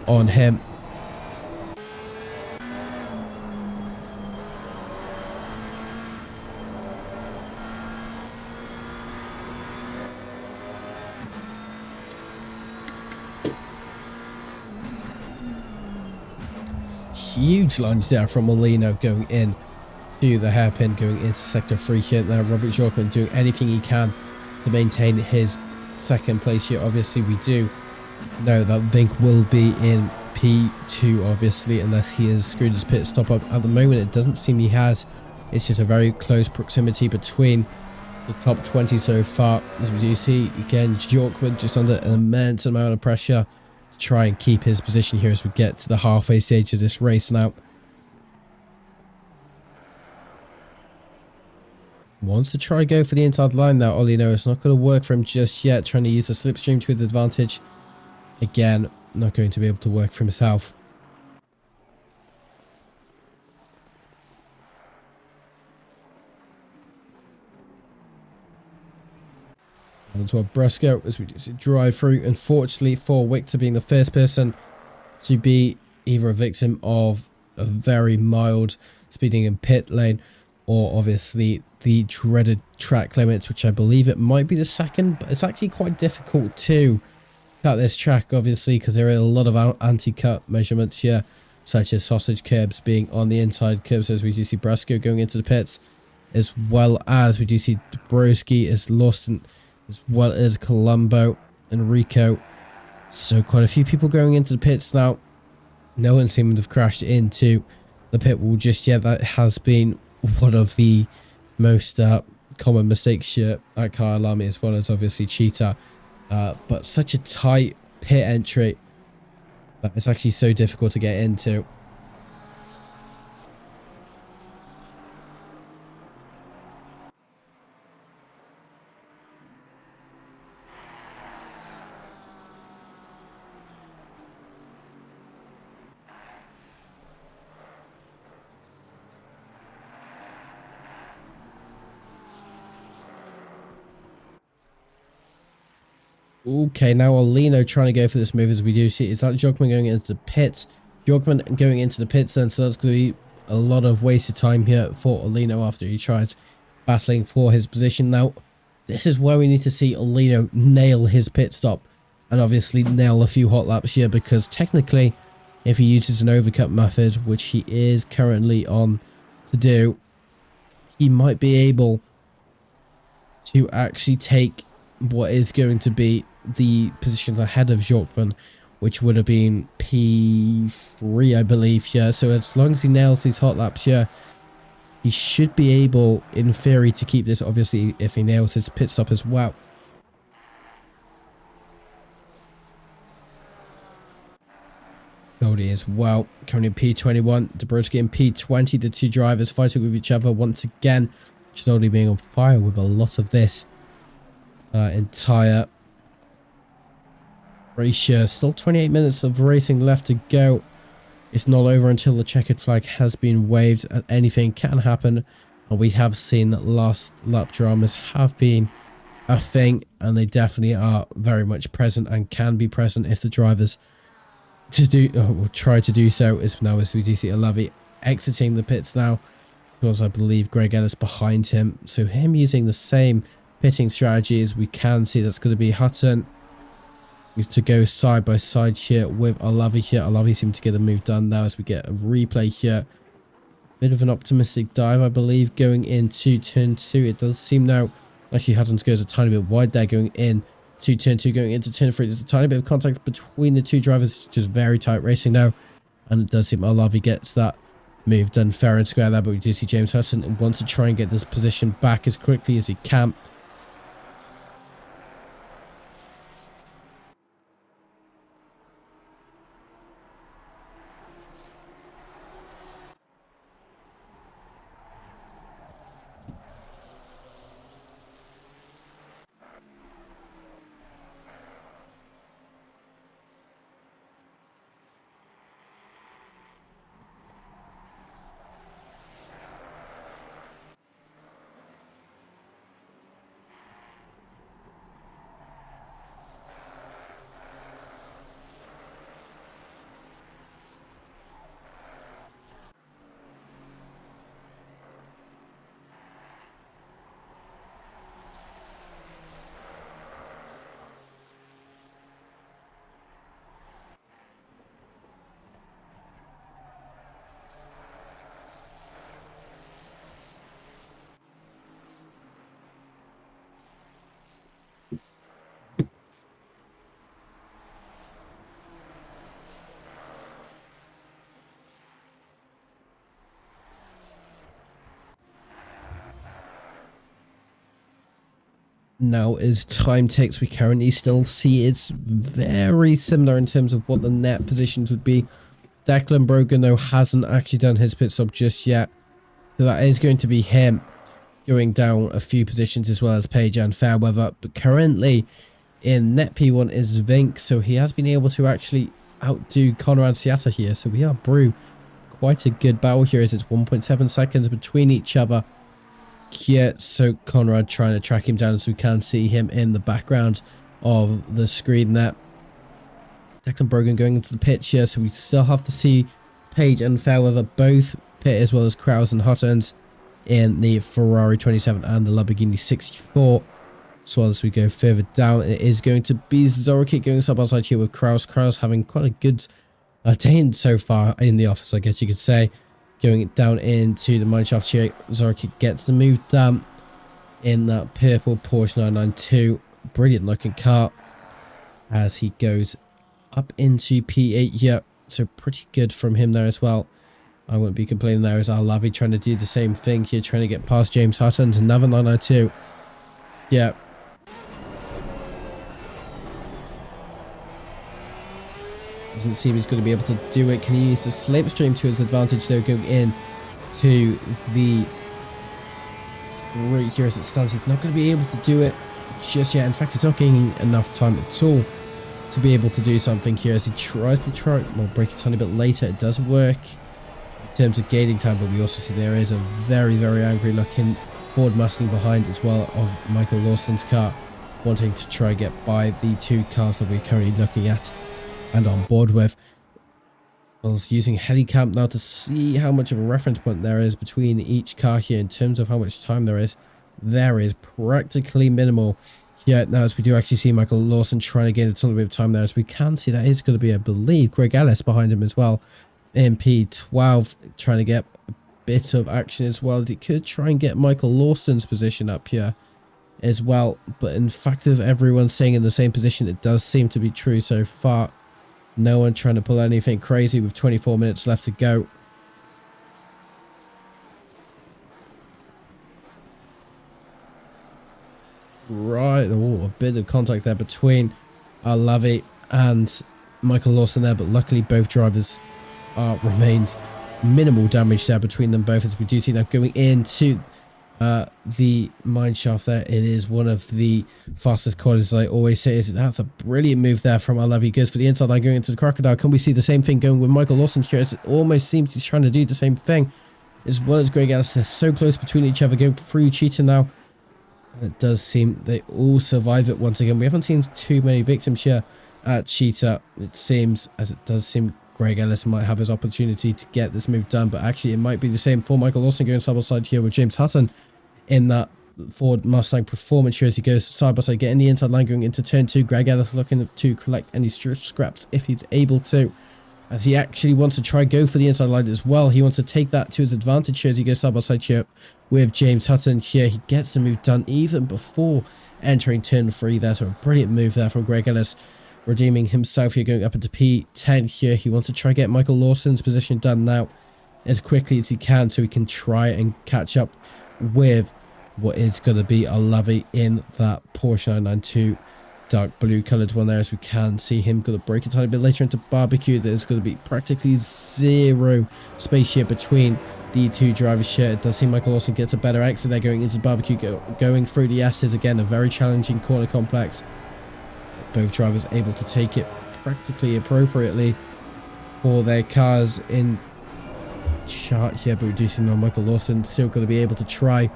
on him. Huge lunge there from Molino going in to the hairpin, going into sector 3 here. Now Robert Jorkman doing anything he can to maintain his second place here. Obviously we do know that Vink will be in P2 obviously, unless he has screwed his pit stop up. At the moment it doesn't seem he has. It's just a very close proximity between the top 20 so far. As we do see again, Jorkman just under an immense amount of pressure to try and keep his position here as we get to the halfway stage of this race now. Wants to try go for the inside line there, Olino. It's not going to work for him just yet. Trying to use the slipstream to his advantage. Again, not going to be able to work for himself. Onto a Brusco as we just drive through. Unfortunately for Victor being the first person to be either a victim of a very mild speeding in pit lane, or obviously the dreaded track limits, which I believe it might be the second, but it's actually quite difficult to cut this track obviously because there are a lot of anti-cut measurements here. such as sausage curbs being on the inside curbs, as we do see Brasco going into the pits, as well as we do see Dabrowski as Lawson, as well as Colombo and Rico. So quite a few people going into the pits now. No one seemed to have crashed into the pit wall just yet. That has been one of the most common mistakes here at Kyalami, as well as obviously Cheetah. But such a tight pit entry that it's actually so difficult to get into. Okay, now Alino trying to go for this move, as we do see. Is that Jogman going into the pits? Jogman going into the pits then, so that's going to be a lot of wasted time here for Alino after he tried battling for his position. Now, this is where we need to see Alino nail his pit stop and obviously nail a few hot laps here, because technically, if he uses an overcut method, which he is currently on to do, he might be able to actually take what is going to be the positions ahead of Jogman, which would have been P3, I believe, here. So as long as he nails these hot laps here, he should be able, in theory, to keep this, obviously, if he nails his pit stop as well. Cody as well, currently in P21, Dabrowski in P20, the two drivers fighting with each other once again. Slowly being on fire with a lot of this entire race here. Still 28 minutes of racing left to go. It's not over until the checkered flag has been waved, and anything can happen. And we have seen that last lap dramas have been a thing, and they definitely are very much present and can be present if the drivers will try to do so. As now as we do see Alavi exiting the pits now, because I believe Greg Ellis behind him. So him using the same pitting strategy, as we can see that's going to be Hutton to go side by side here with Alavi here. Alavi seems to get the move done now as we get a replay here. Bit of an optimistic dive, I believe, going into turn 2. It does seem now, actually Hutton's goes a tiny bit wide there going in to turn 2, going into turn 3. There's a tiny bit of contact between the two drivers, just very tight racing now, and it does seem Alavi gets that move done fair and square there. But we do see James Hutton and wants to try and get this position back as quickly as he can. Now, as time ticks, we currently still see it's very similar in terms of what the net positions would be. Declan Brogan, though, hasn't actually done his pit stop just yet. So that is going to be him going down a few positions, as well as Page and Fairweather. But currently in net P1 is Vink, so he has been able to actually outdo Conrad Siata here. So we are brew quite a good battle here, as it's 1.7 seconds between each other. Yeah, so Conrad trying to track him down, so we can see him in the background of the screen there. Declan Brogan going into the pit here, so we still have to see Page and Fairweather both pit, as well as Krause and Huttons in the Ferrari 27 and the Lamborghini 64. As well as we go further down, it is going to be Zorikit going side by side here with Krause. Krause having quite a good attained so far in the office, I guess you could say. Going down into the mineshaft here, Zorki gets the move done in that purple Porsche 992. Brilliant looking car as he goes up into P8 here. So pretty good from him there as well. I wouldn't be complaining there as Kyalami trying to do the same thing here, trying to get past James Hutton's another 992. Yeah. Doesn't seem he's going to be able to do it. Can he use the slipstream to his advantage though, going in to the straight here as it stands? He's not going to be able to do it just yet. In fact, he's not gaining enough time at all to be able to do something here as he tries to break a tiny bit later. It does work in terms of gaining time, but we also see there is a very, very angry looking Ford Mustang behind as well of Michael Lawson's car, wanting to try and get by the two cars that we're currently looking at and on board with. I was using Helicamp now to see how much of a reference point there is between each car here in terms of how much time there is. There is practically minimal here now, as we do actually see Michael Lawson trying to gain a little bit of time there, as we can see that is going to be, I believe, Greg Ellis behind him as well in P12, trying to get a bit of action as well. It could try and get Michael Lawson's position up here as well, but in fact, of everyone staying in the same position, it does seem to be true so far. No one trying to pull anything crazy with 24 minutes left to go. Right, oh, a bit of contact there between Kyalami and Michael Lawson there, but luckily both drivers remains minimal damage there between them both, as we do see now going into the mine shaft there. It is one of the fastest corners, as I always say. That's a brilliant move there from Kyalami. Goes for the inside line, going into the crocodile. Can we see the same thing going with Michael Lawson here, as it almost seems he's trying to do the same thing as well as Greg Ellis? They're so close between each other, going through Cheetah now. And it does seem they all survive it once again. We haven't seen too many victims here at Cheetah, it seems, as it does seem Greg Ellis might have his opportunity to get this move done, but actually it might be the same for Michael Lawson going side by side here with James Hutton in that Ford Mustang Performance here, as he goes side by side, getting the inside line going into turn 2. Greg Ellis looking to collect any scraps if he's able to, as he actually wants to try go for the inside line as well. He wants to take that to his advantage here as he goes side by side here with James Hutton here. He gets the move done even before entering turn 3 there, so a brilliant move there from Greg Ellis, redeeming himself here, going up into P10 here. He wants to try get Michael Lawson's position done now as quickly as he can, so he can try and catch up with what is going to be Kyalami in that Porsche 992 dark blue coloured one there, as we can see him going to break a tiny bit later into barbecue. There's going to be practically zero space here between the two drivers here. It does seem Michael Lawson gets a better exit there, going into barbecue, going through the S's again, a very challenging corner complex. Both drivers able to take it practically appropriately for their cars in chart here, but we do see now Michael Lawson still going to be able to try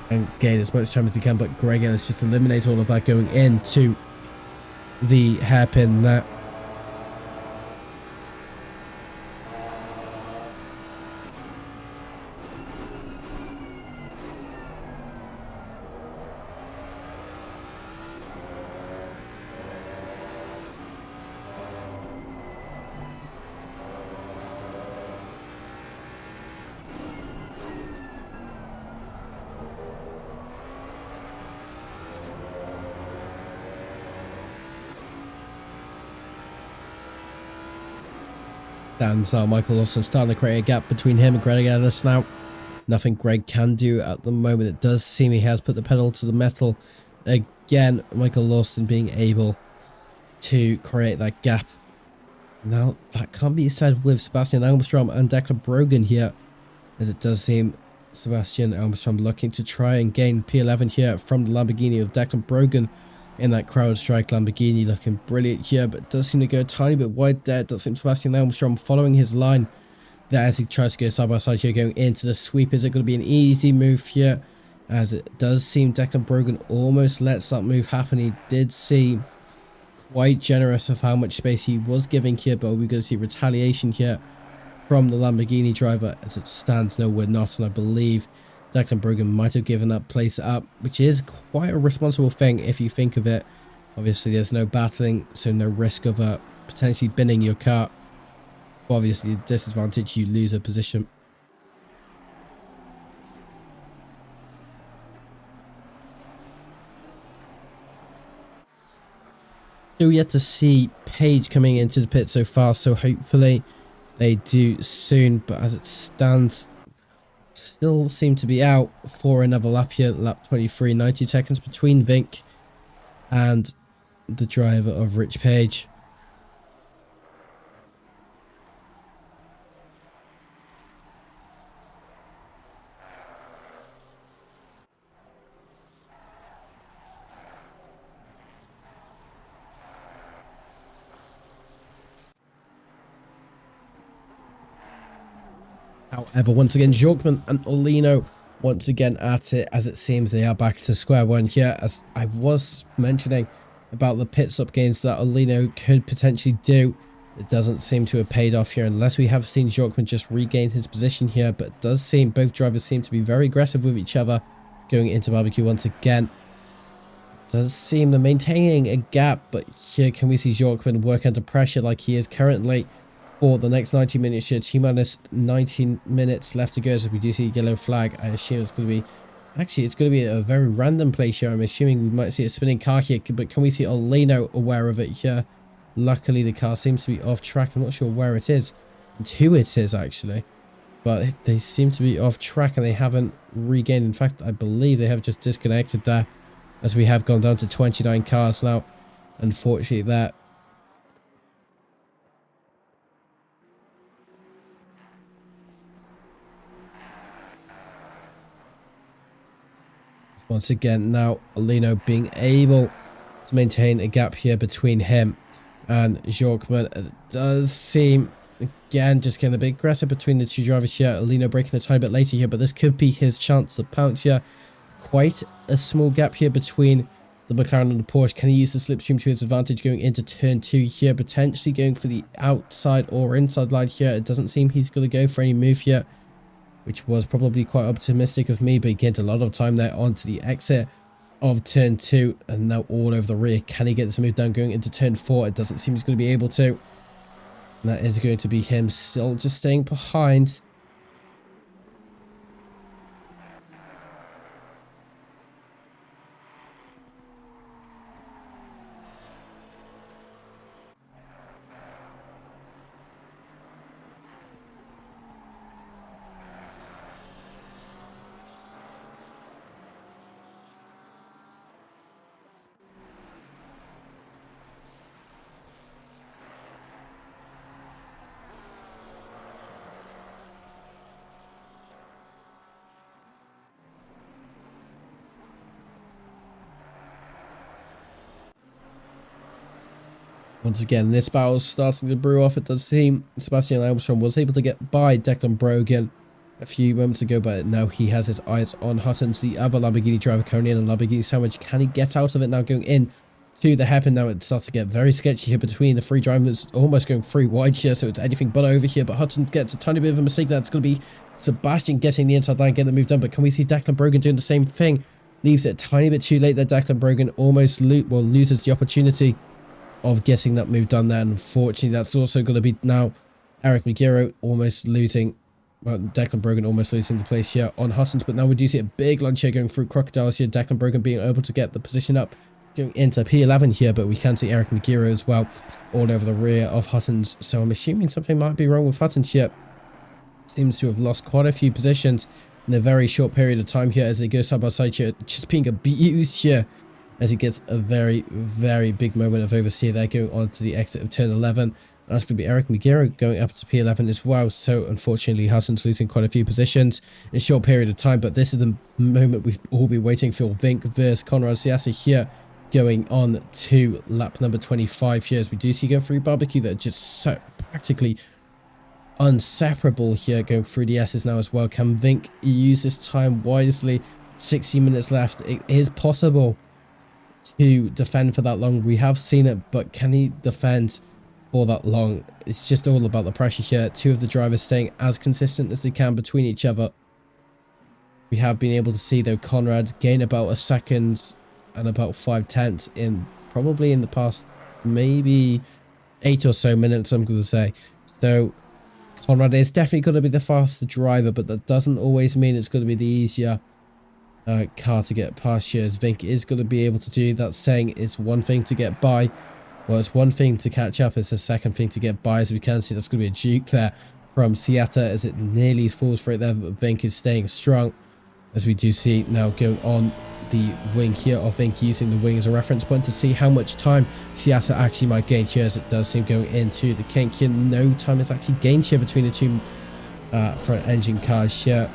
and gain as much time as he can, but Greg Ellis just eliminates all of that, going into the hairpin there. Stands now Michael Lawson starting to create a gap between him and Greg Ellis now. Nothing Greg can do at the moment. It does seem he has put the pedal to the metal again. Michael Lawson being able to create that gap. Now that can't be said with Sebastian Elmstrom and Declan Brogan here, as it does seem Sebastian Elmstrom looking to try and gain P11 here from the Lamborghini of Declan Brogan in that crowd strike. Lamborghini looking brilliant here, but it does seem to go a tiny bit wide there. It does seem Sebastian Elmstrom following his line there as he tries to go side by side here, going into the sweep. Is it going to be an easy move here? As it does seem Declan Brogan almost lets that move happen. He did seem quite generous of how much space he was giving here, but we're going to see retaliation here from the Lamborghini driver. As it stands, no, we're not, and I believe Declan Brogan might have given that place up, which is quite a responsible thing if you think of it. Obviously, there's no battling, so no risk of potentially binning your car. Obviously, the disadvantage, you lose a position. Still yet to see Page coming into the pit so far, so hopefully they do soon. But as it stands, still seem to be out for another lap here, lap 23, 90 seconds between Vink and the driver of Rich Page. However, once again, Jorkman and Olino once again at it, as it seems they are back to square one here. As I was mentioning about the pit stop gains that Olino could potentially do, it doesn't seem to have paid off here, unless we have seen Jorkman just regain his position here. But it does seem both drivers seem to be very aggressive with each other going into barbecue once again. Does seem they're maintaining a gap, but here can we see Jorkman work under pressure like he is currently for the next 90 minutes here. T-minus 19 minutes left to go, so we do see a yellow flag. I assume it's going to be, actually it's going to be a very random place here. I'm assuming we might see a spinning car here, but can we see Olino aware of it here? Luckily the car seems to be off track. I'm not sure where it is and who it is actually, but they seem to be off track and they haven't regained. In fact, I believe they have just disconnected there, as we have gone down to 29 cars now, unfortunately. That once again now Olino being able to maintain a gap here between him and Jorkman. It does seem, again, just getting a bit aggressive between the two drivers here. Olino breaking a tiny bit later here, but this could be his chance to pounce here. Quite a small gap here between the McLaren and the Porsche. Can he use the slipstream to his advantage going into turn 2 here, potentially going for the outside or inside line here? It doesn't seem he's going to go for any move here, which was probably quite optimistic of me, but he gained a lot of time there onto the exit of turn 2 and now all over the rear. Can he get this move done going into turn 4? It doesn't seem he's going to be able to, and that is going to be him still just staying behind. Once again, this battle is starting to brew off. It does seem Sebastian Armstrong was able to get by Declan Brogan a few moments ago, but now he has his eyes on Hutton's, the other Lamborghini driver, currently in a Lamborghini sandwich. Can he get out of it now going in to the hairpin? Now it starts to get very sketchy here between the three drivers, almost going free wide here, so it's anything but over here. But Hutton gets a tiny bit of a mistake. That's going to be Sebastian getting the inside line, getting the move done. But can we see Declan Brogan doing the same thing? Leaves it a tiny bit too late there. Declan Brogan almost loses the opportunity of getting that move done there. Unfortunately, that's also going to be now Eric Magiro almost losing, well, Declan Brogan almost losing the place here on Hutton's. But now we do see a big lunge here going through Crocodiles here. Declan Brogan being able to get the position up going into P11 here, but we can see Eric Magiro as well all over the rear of Hutton's. So I'm assuming something might be wrong with Hutton's here. Seems to have lost quite a few positions in a very short period of time here as they go side by side here, just being abused here as he gets a very, very big moment of oversteer there going on to the exit of turn 11. And that's going to be Eric Magiro going up to P11 as well. So unfortunately, Hutton's losing quite a few positions in a short period of time. But this is the moment we've all been waiting for. Vink versus Conrad Siasa here going on to lap number 25 here, as we do see going through barbecue that are just so practically unseparable here going through the S's now as well. Can Vink use this time wisely? 60 minutes left. It is possible to defend for that long. We have seen it, but can he defend for that long? It's just all about the pressure here. Two of the drivers staying as consistent as they can between each other. We have been able to see though Conrad gain about a second and about 5/10 in probably in the past maybe 8 or so minutes, I'm going to say. So Conrad is definitely going to be the faster driver, but that doesn't always mean it's going to be the easier car to get past here, as Vink is going to be able to do that. Saying it's one thing to get by, well, it's one thing to catch up, it's a second thing to get by. As we can see, that's going to be a juke there from Siata as it nearly falls for it there, but Vink is staying strong, as we do see now going on the wing here of Vink, using the wing as a reference point to see how much time Siata actually might gain here, as it does seem going into the kink here. No time is actually gained here between the two front engine cars here.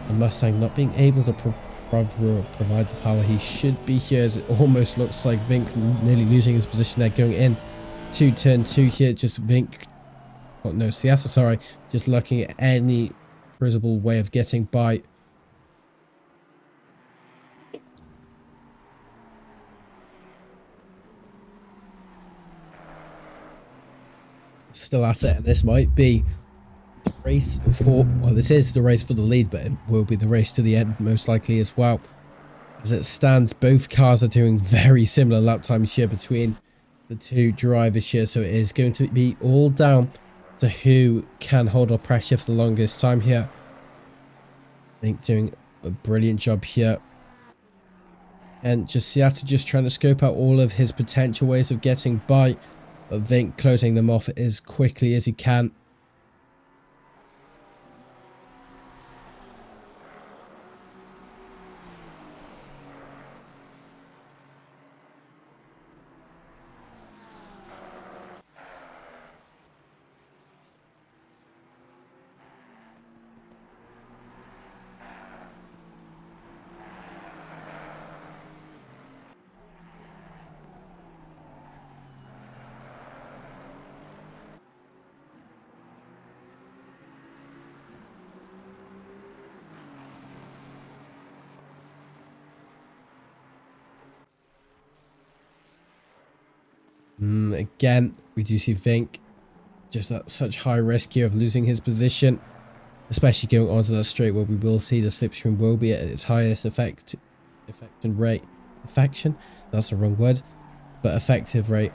And Mustang not being able to provide the power he should be here, as it almost looks like Vink nearly losing his position there going in to turn 2 here. Just Vink, oh no, Siata, sorry, just looking at any possible way of getting by. Still at it, and this might be the race for, well, this is the race for the lead, but it will be the race to the end most likely as well. As it stands, both cars are doing very similar lap times here between the two drivers here, so it is going to be all down to who can hold up pressure for the longest time here. I think doing a brilliant job here, and just Siata just trying to scope out all of his potential ways of getting by, but Vink closing them off as quickly as he can. Again, we do see Vink just at such high risk here of losing his position, especially going onto that straight where we will see the slipstream will be at its highest effective rate. That's the wrong word, but effective rate.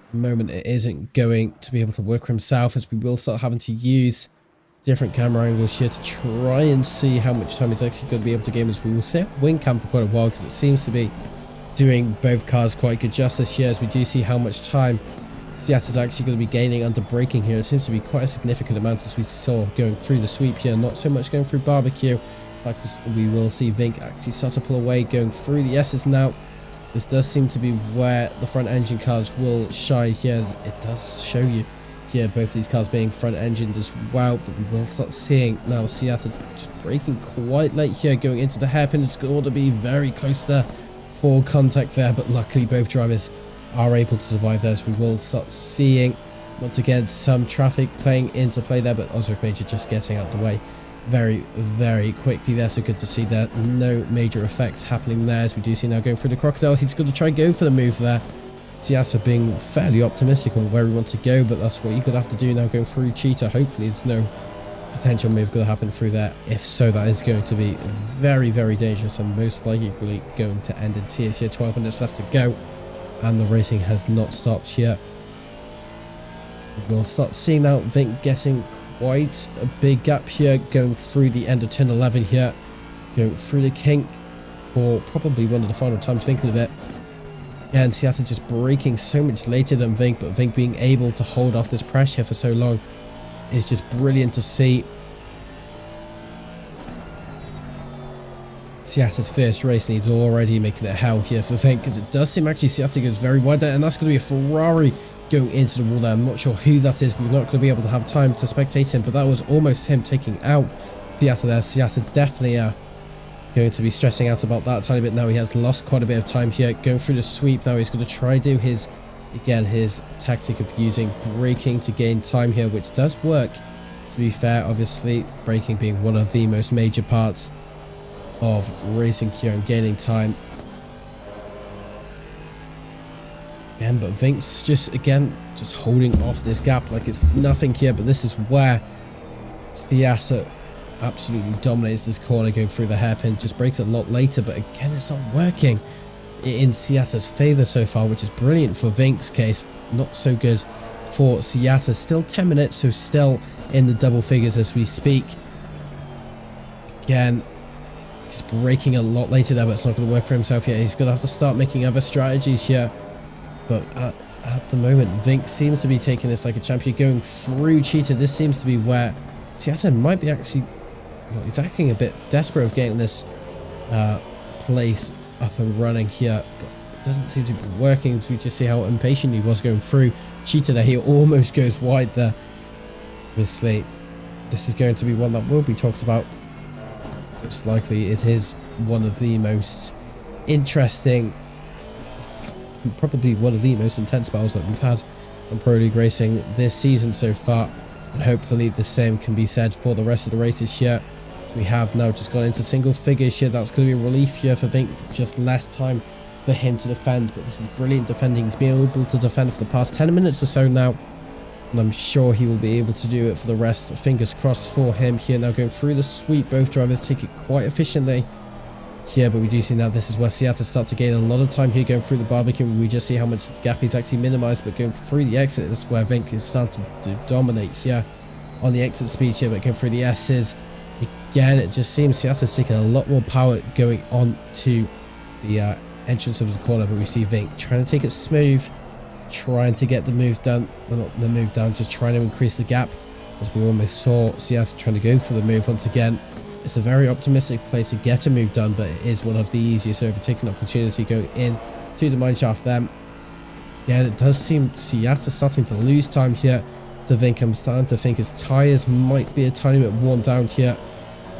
At the moment it isn't going to be able to work for himself, as we will start having to use different camera angles here to try and see how much time he's actually going to be able to gain, as we will sit wing cam for quite a while, because it seems to be doing both cars quite good justice here, as we do see how much time Siata is actually going to be gaining under braking here. It seems to be quite a significant amount, as we saw going through the sweep here, not so much going through barbecue. In fact, we will see Vink actually start to pull away going through the S's now. This does seem to be where the front engine cars will shine here. It does show you here both of these cars being front engined as well, but we will start seeing now Siata just braking quite late here going into the hairpin. It's going to be very close there for contact there, but luckily both drivers are able to survive there, as we will start seeing once again some traffic playing into play there, but Osric Major just getting out the way very, very quickly there. So good to see that no major effects happening there, as we do see now going through the Crocodile. He's going to try and go for the move there. Siata being fairly optimistic on where he wants to go, but that's what you're going to have to do now going through Cheetah. Hopefully there's no potential move going to happen through there. If so, that is going to be very, very dangerous, and most likely going to end in tears here. 12 minutes left to go, and the racing has not stopped here. We'll start seeing now Vink getting quite a big gap here going through the end of turn 11 here, going through the kink for probably one of the final times thinking of it. And Siata just braking so much later than Vink, but Vink being able to hold off this pressure for so long is just brilliant to see. Siata's first race, and he's already making it hell here for Vink, because it does seem actually Siata goes very wide there, and that's going to be a Ferrari going into the wall there. I'm not sure who that is. We're not going to be able to have time to spectate him, but that was almost him taking out Siata there. Siata definitely going to be stressing out about that a tiny bit now. He has lost quite a bit of time here going through the sweep. Now he's going to try do his, again, his tactic of using braking to gain time here, which does work, to be fair. Obviously braking being one of the most major parts of racing here and gaining time. Again, but Vink's just holding off this gap like it's nothing here, but this is where Siata absolutely dominates this corner going through the hairpin. Just breaks it a lot later, but again, it's not working in Siata's favor so far, which is brilliant for Vink's case. Not so good for Seattle. Still 10 minutes, so still in the double figures as we speak. Again, he's braking a lot later there, but it's not going to work for himself yet. He's going to have to start making other strategies here. But at the moment, Vink seems to be taking this like a champion, going through Cheetah. This seems to be where Seattle might be actually, well, he's acting a bit desperate of getting this place up and running here, but it doesn't seem to be working. So we just see how impatient he was going through Cheetah there. He almost goes wide there. Obviously, this is going to be one that will be talked about. Most likely it is one of the most interesting, probably one of the most intense battles that we've had on Pro League Racing this season so far, and hopefully the same can be said for the rest of the races here. So we have now just gone into single figures here. That's going to be a relief here for Vink, just less time for him to defend, but this is brilliant defending. He's been able to defend for the past 10 minutes or so now, and I'm sure he will be able to do it for the rest. Fingers crossed for him here. Now going through the sweep, both drivers take it quite efficiently here, but we do see now this is where Seattle starts to gain a lot of time here going through the barbecue. We just see how much the gap is actually minimized, but going through the exit, that's where Vink is starting to dominate here on the exit speed here, but going through the S's. Again, it just seems Seattle's taking a lot more power going on to the entrance of the corner, but we see Vink trying to take it smooth, trying to get the move done, well, not the move down, just trying to increase the gap, as we almost saw Seattle trying to go for the move once again. It's a very optimistic place to get a move done, but it is one of the easiest overtaking opportunity going in to the mineshaft then. Yeah, it does seem Seattle starting to lose time here to Vink. I'm starting to think his tyres might be a tiny bit worn down here.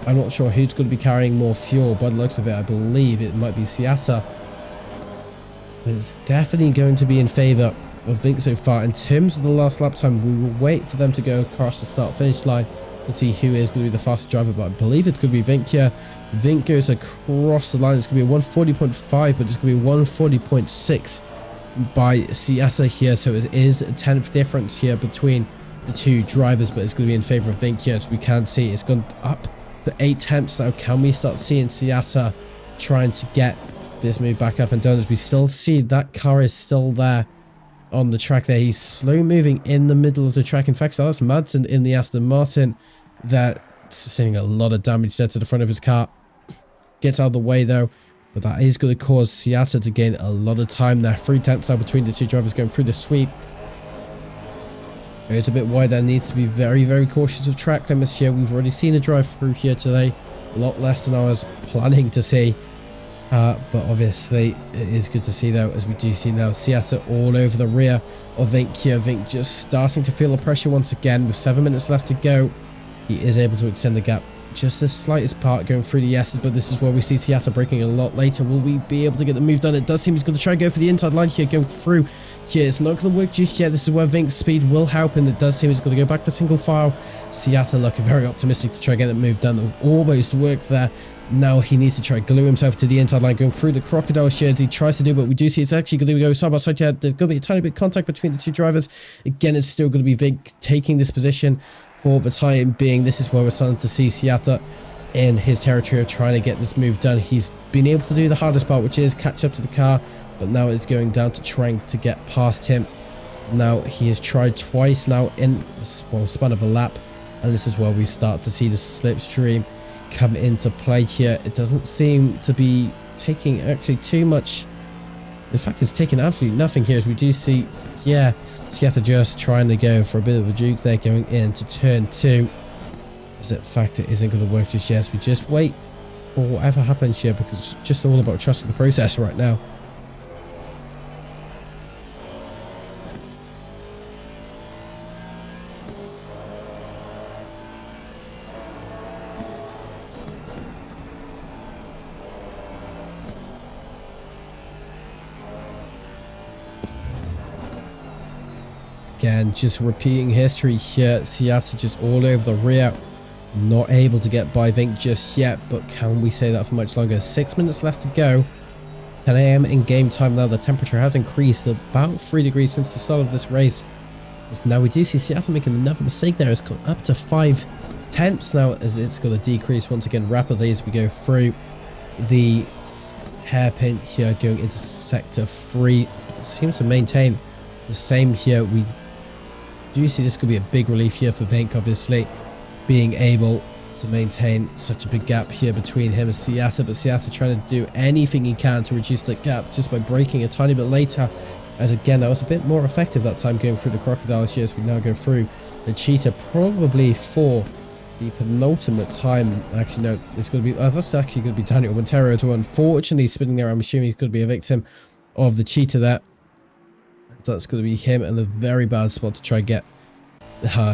I'm not sure who's going to be carrying more fuel. By the looks of it, I believe it might be Seattle. But it's definitely going to be in favour of Vink so far. In terms of the last lap time, we will wait for them to go across the start-finish line to see who is going to be the fastest driver, but I believe it's going to be Vink here. Vink goes across the line. It's going to be a 140.5, but it's going to be 140.6 by Seattle here, so it is a 10th difference here between the two drivers, but it's going to be in favour of Vink here. As we can see, it's gone up to 8 tenths now. Can we start seeing Seattle trying to get this move back up and down, as we still see that car is still there on the track there. He's slow moving in the middle of the track. In fact, so that's Madsen in the Aston Martin that sustaining a lot of damage there to the front of his car. Gets out of the way though, but that is going to cause Seattle to gain a lot of time there. 3 tenths now between the two drivers going through the sweep. It's a bit wide there. Needs to be very, very cautious of track limits here. We've already seen a drive through here today, a lot less than I was planning to see. But obviously it is good to see though, as we do see now Seattle all over the rear of Vink here. Vink just starting to feel the pressure once again with 7 minutes left to go. He is able to extend the gap just the slightest part going through the S's, but this is where we see Seattle braking a lot later. Will we be able to get the move done? It does seem he's going to try and go for the inside line here, going through here. It's not going to work just yet. This is where Vink's speed will help, and it does seem he's going to go back to single file. Seattle looking very optimistic to try and get that move done. It almost worked there. Now he needs to try glue himself to the inside line, going through the crocodile sheds. He tries to do, but we do see it's actually going to go side by side. Yeah, there's going to be a tiny bit of contact between the two drivers. Again, it's still going to be Vink taking this position for the time being. This is where we're starting to see Seattle in his territory of trying to get this move done. He's been able to do the hardest part, which is catch up to the car, but now it's going down to trying to get past him. Now he has tried twice now in the span of a lap, and this is where we start to see the slipstream come into play here. It doesn't seem to be taking actually too much. In fact, it's taking absolutely nothing here, as we do see, yeah, Seattle just trying to go for a bit of a juke there going into turn 2. As in fact, it isn't going to work just yet. We just wait for whatever happens here, because it's just all about trusting the process right now. Again, just repeating history here. Seattle just all over the rear. Not able to get by Vink just yet, but can we say that for much longer? 6 minutes left to go. 10 AM in game time now. The temperature has increased about 3 degrees since the start of this race. As now we do see Seattle making another mistake there. It's gone up to 5 tenths now, as it's going to decrease once again rapidly as we go through the hairpin here going into sector 3. It seems to maintain the same here. We do see this could be a big relief here for Vink, obviously, being able to maintain such a big gap here between him and Siata, but Siata trying to do anything he can to reduce that gap just by braking a tiny bit later, as again that was a bit more effective that time going through the crocodiles here, as we now go through the cheetah, probably for the penultimate time. Actually no, it's going to be that's actually going to be Daniel Montero as well, unfortunately spinning there. I'm assuming he's going to be a victim of the cheetah there. That's going to be him in a very bad spot to try and get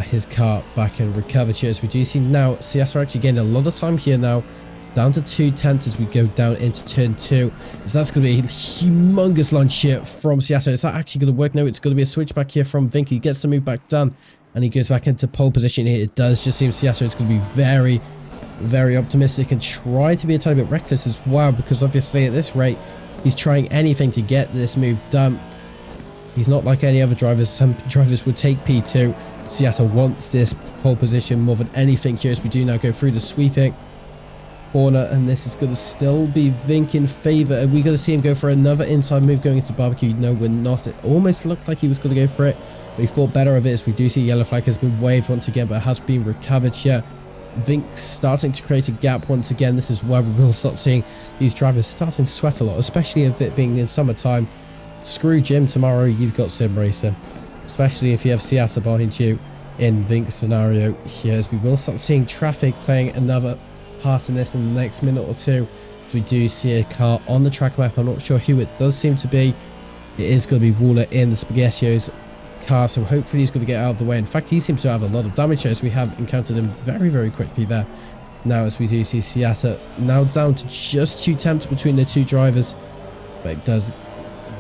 his car back and recovered here, as we do see now Siata actually getting a lot of time here now. It's down to 2/10 as we go down into turn 2, so that's going to be a humongous launch here from Siata. Is that actually going to work? No, it's going to be a switchback here from Vink. He gets the move back done and he goes back into pole position here. It does just seem Siata is going to be very, very optimistic and try to be a tiny bit reckless as well, because obviously at this rate he's trying anything to get this move done. He's not like any other drivers. Some drivers would take P2. Siata wants this pole position more than anything here, as we do now go through the sweeping corner, and this is going to still be Vink in favor. Are we going to see him go for another inside move going into barbecue? No, we're not. It almost looked like he was going to go for it, but he thought better of it, as we do see yellow flag has been waved once again, but it has been recovered here. Vink starting to create a gap once again. This is where we will start seeing these drivers starting to sweat a lot, especially if it being in summertime. Screw gym tomorrow, you've got sim racing, especially if you have Siata behind you in Vink's scenario here, as we will start seeing traffic playing another part in this in the next minute or two. We do see a car on the track map. I'm not sure who it does seem to be. It is going to be Waller in the SpaghettiOs car, so hopefully he's going to get out of the way. In fact, he seems to have a lot of damage here, as we have encountered him very, very quickly there. Now, as we do see Siata now down to just 2/10 between the two drivers, but it does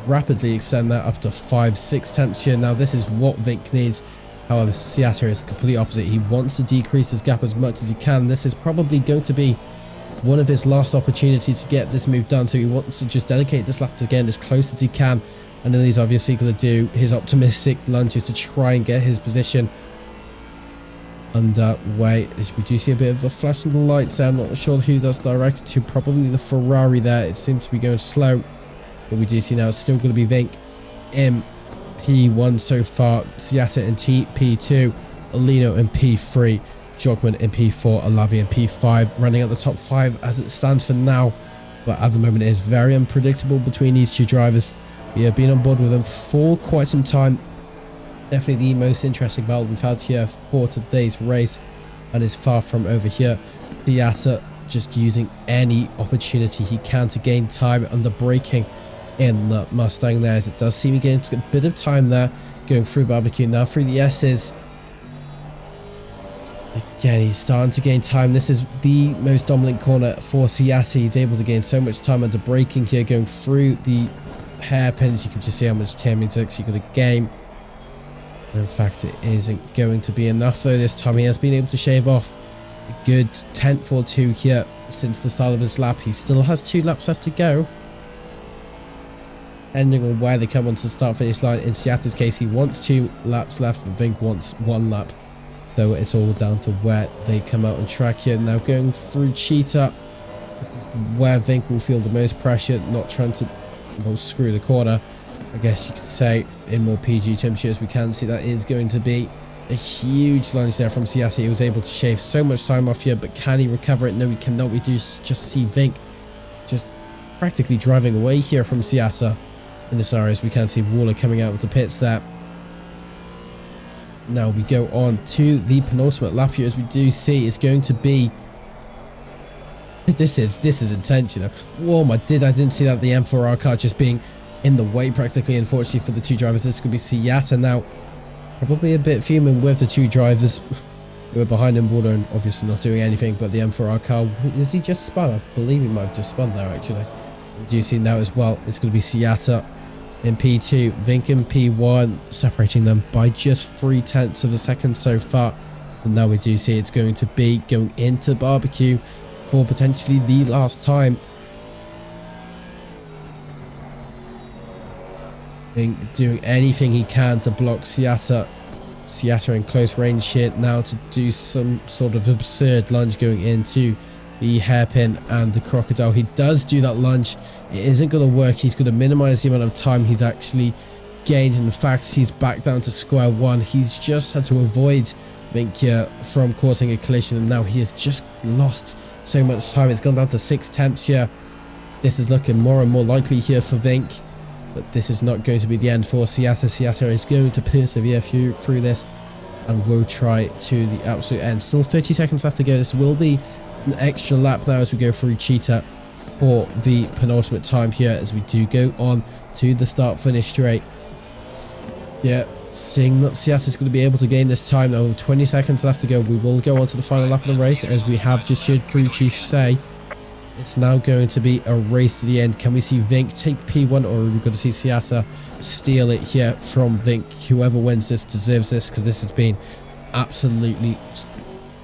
rapidly extend that up to 5-6 here. Now this is what Vink needs. However, Siata is the complete opposite. He wants to decrease his gap as much as he can. This is probably going to be one of his last opportunities to get this move done, so he wants to just dedicate this lap to getting as close as he can, and then he's obviously going to do his optimistic lunges to try and get his position underway. As we do see a bit of a flash in the lights there. I'm not sure who that's directed to, probably the Ferrari there. It seems to be going slow, but we do see now it's still going to be Vink in P1 so far, Siata in P2, Alino in P3, Jogman in P4, Alavi in P5, running at the top 5 as it stands for now. But at the moment it is very unpredictable between these two drivers. We have been on board with them for quite some time. Definitely the most interesting battle we've had here for today's race, and is far from over here. Siata just using any opportunity he can to gain time under braking in the Mustang there, as it does seem again to get a bit of time there going through barbecue. Now through the S's again, he's starting to gain time. This is the most dominant corner for Siata. He's able to gain so much time under braking here, going through the hairpins. You can just see how much time he's actually going to gain. In fact, it isn't going to be enough though this time. He has been able to shave off a good 10th or 2 here since the start of his lap. He still has 2 laps left to go, depending on where they come onto the start finish line. In Siata's case, he wants 2 laps left, and Vink wants 1 lap. So it's all down to where they come out on track here. Now going through Cheetah, this is where Vink will feel the most pressure, not trying to, well, screw the corner, I guess you could say, in more PG terms here, as we can see that is going to be a huge lunge there from Siata. He was able to shave so much time off here, but can he recover it? No, he cannot. We do just see Vink just practically driving away here from Siata. In this area, as we can see Waller coming out of the pits there. Now we go on to the penultimate lap here, as we do see it's going to be, this is intense, you know. Whoa, I didn't see that, the M4R car just being in the way practically, unfortunately for the two drivers. This could be Siata now, probably a bit fuming with the two drivers who are behind him. Waller and obviously not doing anything, but the M4R car, is he just spun? I believe he might have just spun there actually. We do see now as well, it's going to be Siata in P2, Vink in P1, separating them by just 0.3 of a second so far. And now we do see it's going to be going into barbecue for potentially the last time. Vink doing anything he can to block Siata. Siata in close range here now to do some sort of absurd lunge going into the hairpin and the crocodile. He does do that lunge. It isn't going to work. He's going to minimize the amount of time he's actually gained. In fact, he's back down to square one. He's just had to avoid Vink here from causing a collision, and now he has just lost so much time. It's gone down to 6/10 here. This is looking more and more likely here for Vink, but this is not going to be the end for Seata. Seata is going to persevere through this and will try to the absolute end. Still 30 seconds left to go. This will be an extra lap now as we go through Cheetah for the penultimate time here, as we do go on to the start finish straight. Yeah, seeing that Seata is going to be able to gain this time now. 20 seconds left to go. We will go on to the final lap of the race, as we have just heard crew chief say it's now going to be a race to the end. Can we see Vink take P1, or are we going to see Seata steal it here from Vink? Whoever wins this deserves this, because this has been absolutely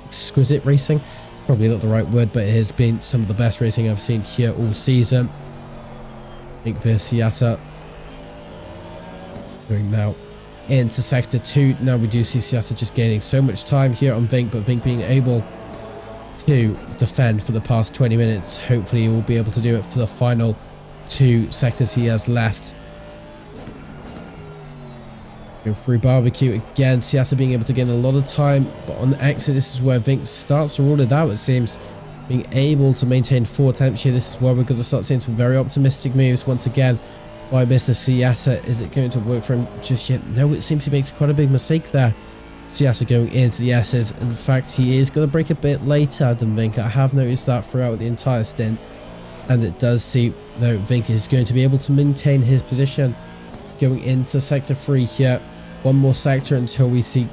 exquisite racing. It's probably not the right word, but it has been some of the best racing I've seen here all season. Vink versus Seata. Going now into sector 2. Now we do see Seata just gaining so much time here on Vink, but Vink being able to defend for the past 20 minutes. Hopefully he will be able to do it for the final 2 sectors he has left. Going through barbecue again. Seata being able to gain a lot of time, but on the exit, this is where Vink starts to rule it out, it seems. Being able to maintain 4 attempts here. This is where we're going to start seeing some very optimistic moves once again by Mr. Seata. Is it going to work for him just yet? No, it seems he makes quite a big mistake there. Seata going into the S's. In fact, he is going to break a bit later than Vink. I have noticed that throughout the entire stint, and it does seem that Vink is going to be able to maintain his position going into sector 3 here. One more sector until we see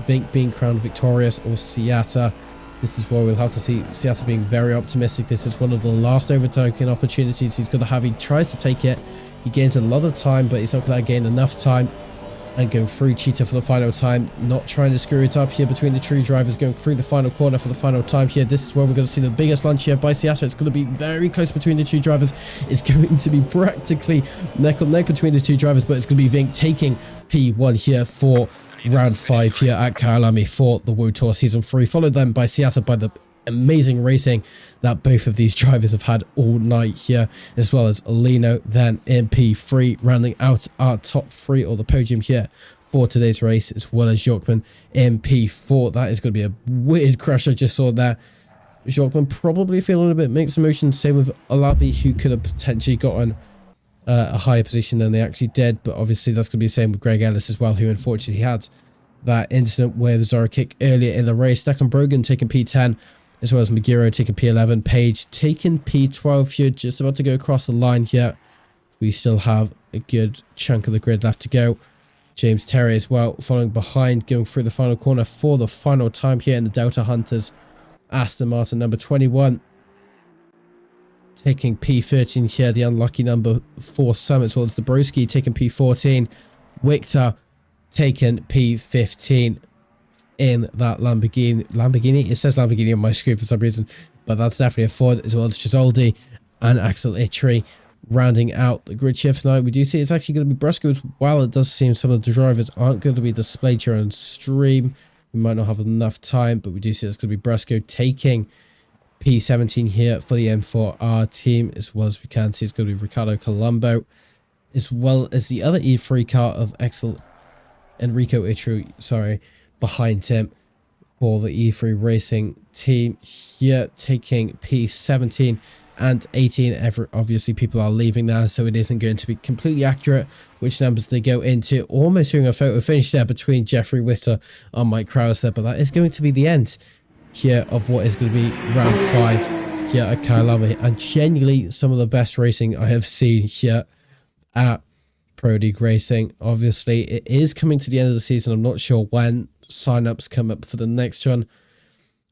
Vink being crowned victorious, or Seata. This is where we'll have to see Seata being very optimistic. This is one of the last overtaking opportunities he's going to have. He tries to take it. He gains a lot of time, but he's not going to gain enough time. And going through Cheetah for the final time, not trying to screw it up here between the two drivers, going through the final corner for the final time here. This is where we're going to see the biggest lunge here by Seata. It's going to be very close between the two drivers. It's going to be practically neck and neck between the two drivers, but it's going to be Vink taking P1 here for round 5 here at Kyalami for the World Tour Season 3, followed then by Seata by the amazing racing that both of these drivers have had all night here, as well as Lino then in P3, rounding out our top 3 or the podium here for today's race, as well as Jorkman in P4. That is going to be a weird crash I just saw there. Jorkman probably feeling a bit mixed emotions, same with Olavi, who could have potentially gotten a higher position than they actually did, but obviously that's going to be the same with Greg Ellis as well, who unfortunately had that incident with Zora kick earlier in the race. Declan Brogan taking P10, as well as Magiro taking P11. Page taking P12 here, just about to go across the line here. We still have a good chunk of the grid left to go. James Terry as well following behind, going through the final corner for the final time here in the Delta Hunters. Aston Martin number 21 taking P13 here, the unlucky number 4 Summit, as well as the Broski taking P14. Victor taking P15 in that Lamborghini. It says Lamborghini on my screen for some reason, but that's definitely a Ford, as well as Chisoldi and Axel Itri rounding out the grid shift tonight. We do see it's actually going to be Brusco as well. It does seem some of the drivers aren't going to be displayed here on stream. We might not have enough time, but we do see it's going to be Brusco taking P17 here for the M4R team, as well as we can see it's going to be Ricardo Colombo, as well as the other E3 car of Enrico Itru, sorry, behind him for the E3 Racing team here, taking P17 and 18. Obviously people are leaving now, so it isn't going to be completely accurate which numbers they go into. Almost doing a photo finish there between Jeffrey Witter and Mike Krause there, but that is going to be the end here of what is going to be round 5 here at Kyalami, and genuinely some of the best racing I have seen here at Pro League Racing. Obviously it is coming to the end of the season. I'm not sure when sign-ups come up for the next run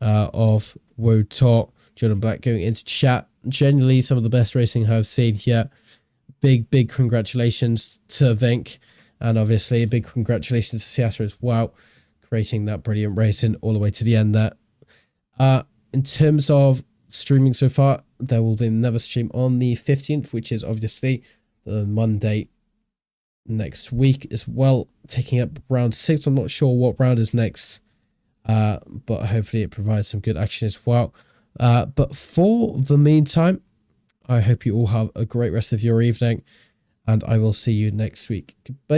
of World Tour. Jordan Black going into chat. Genuinely some of the best racing I've seen here. Big congratulations to Vink, and obviously a big congratulations to Seata as well, creating that brilliant racing all the way to the end there. In terms of streaming so far, there will be another stream on the 15th, which is obviously the Monday next week as well, taking up round 6. I'm not sure what round is next, but hopefully it provides some good action as well. But for the meantime, I hope you all have a great rest of your evening, and I will see you next week. Goodbye.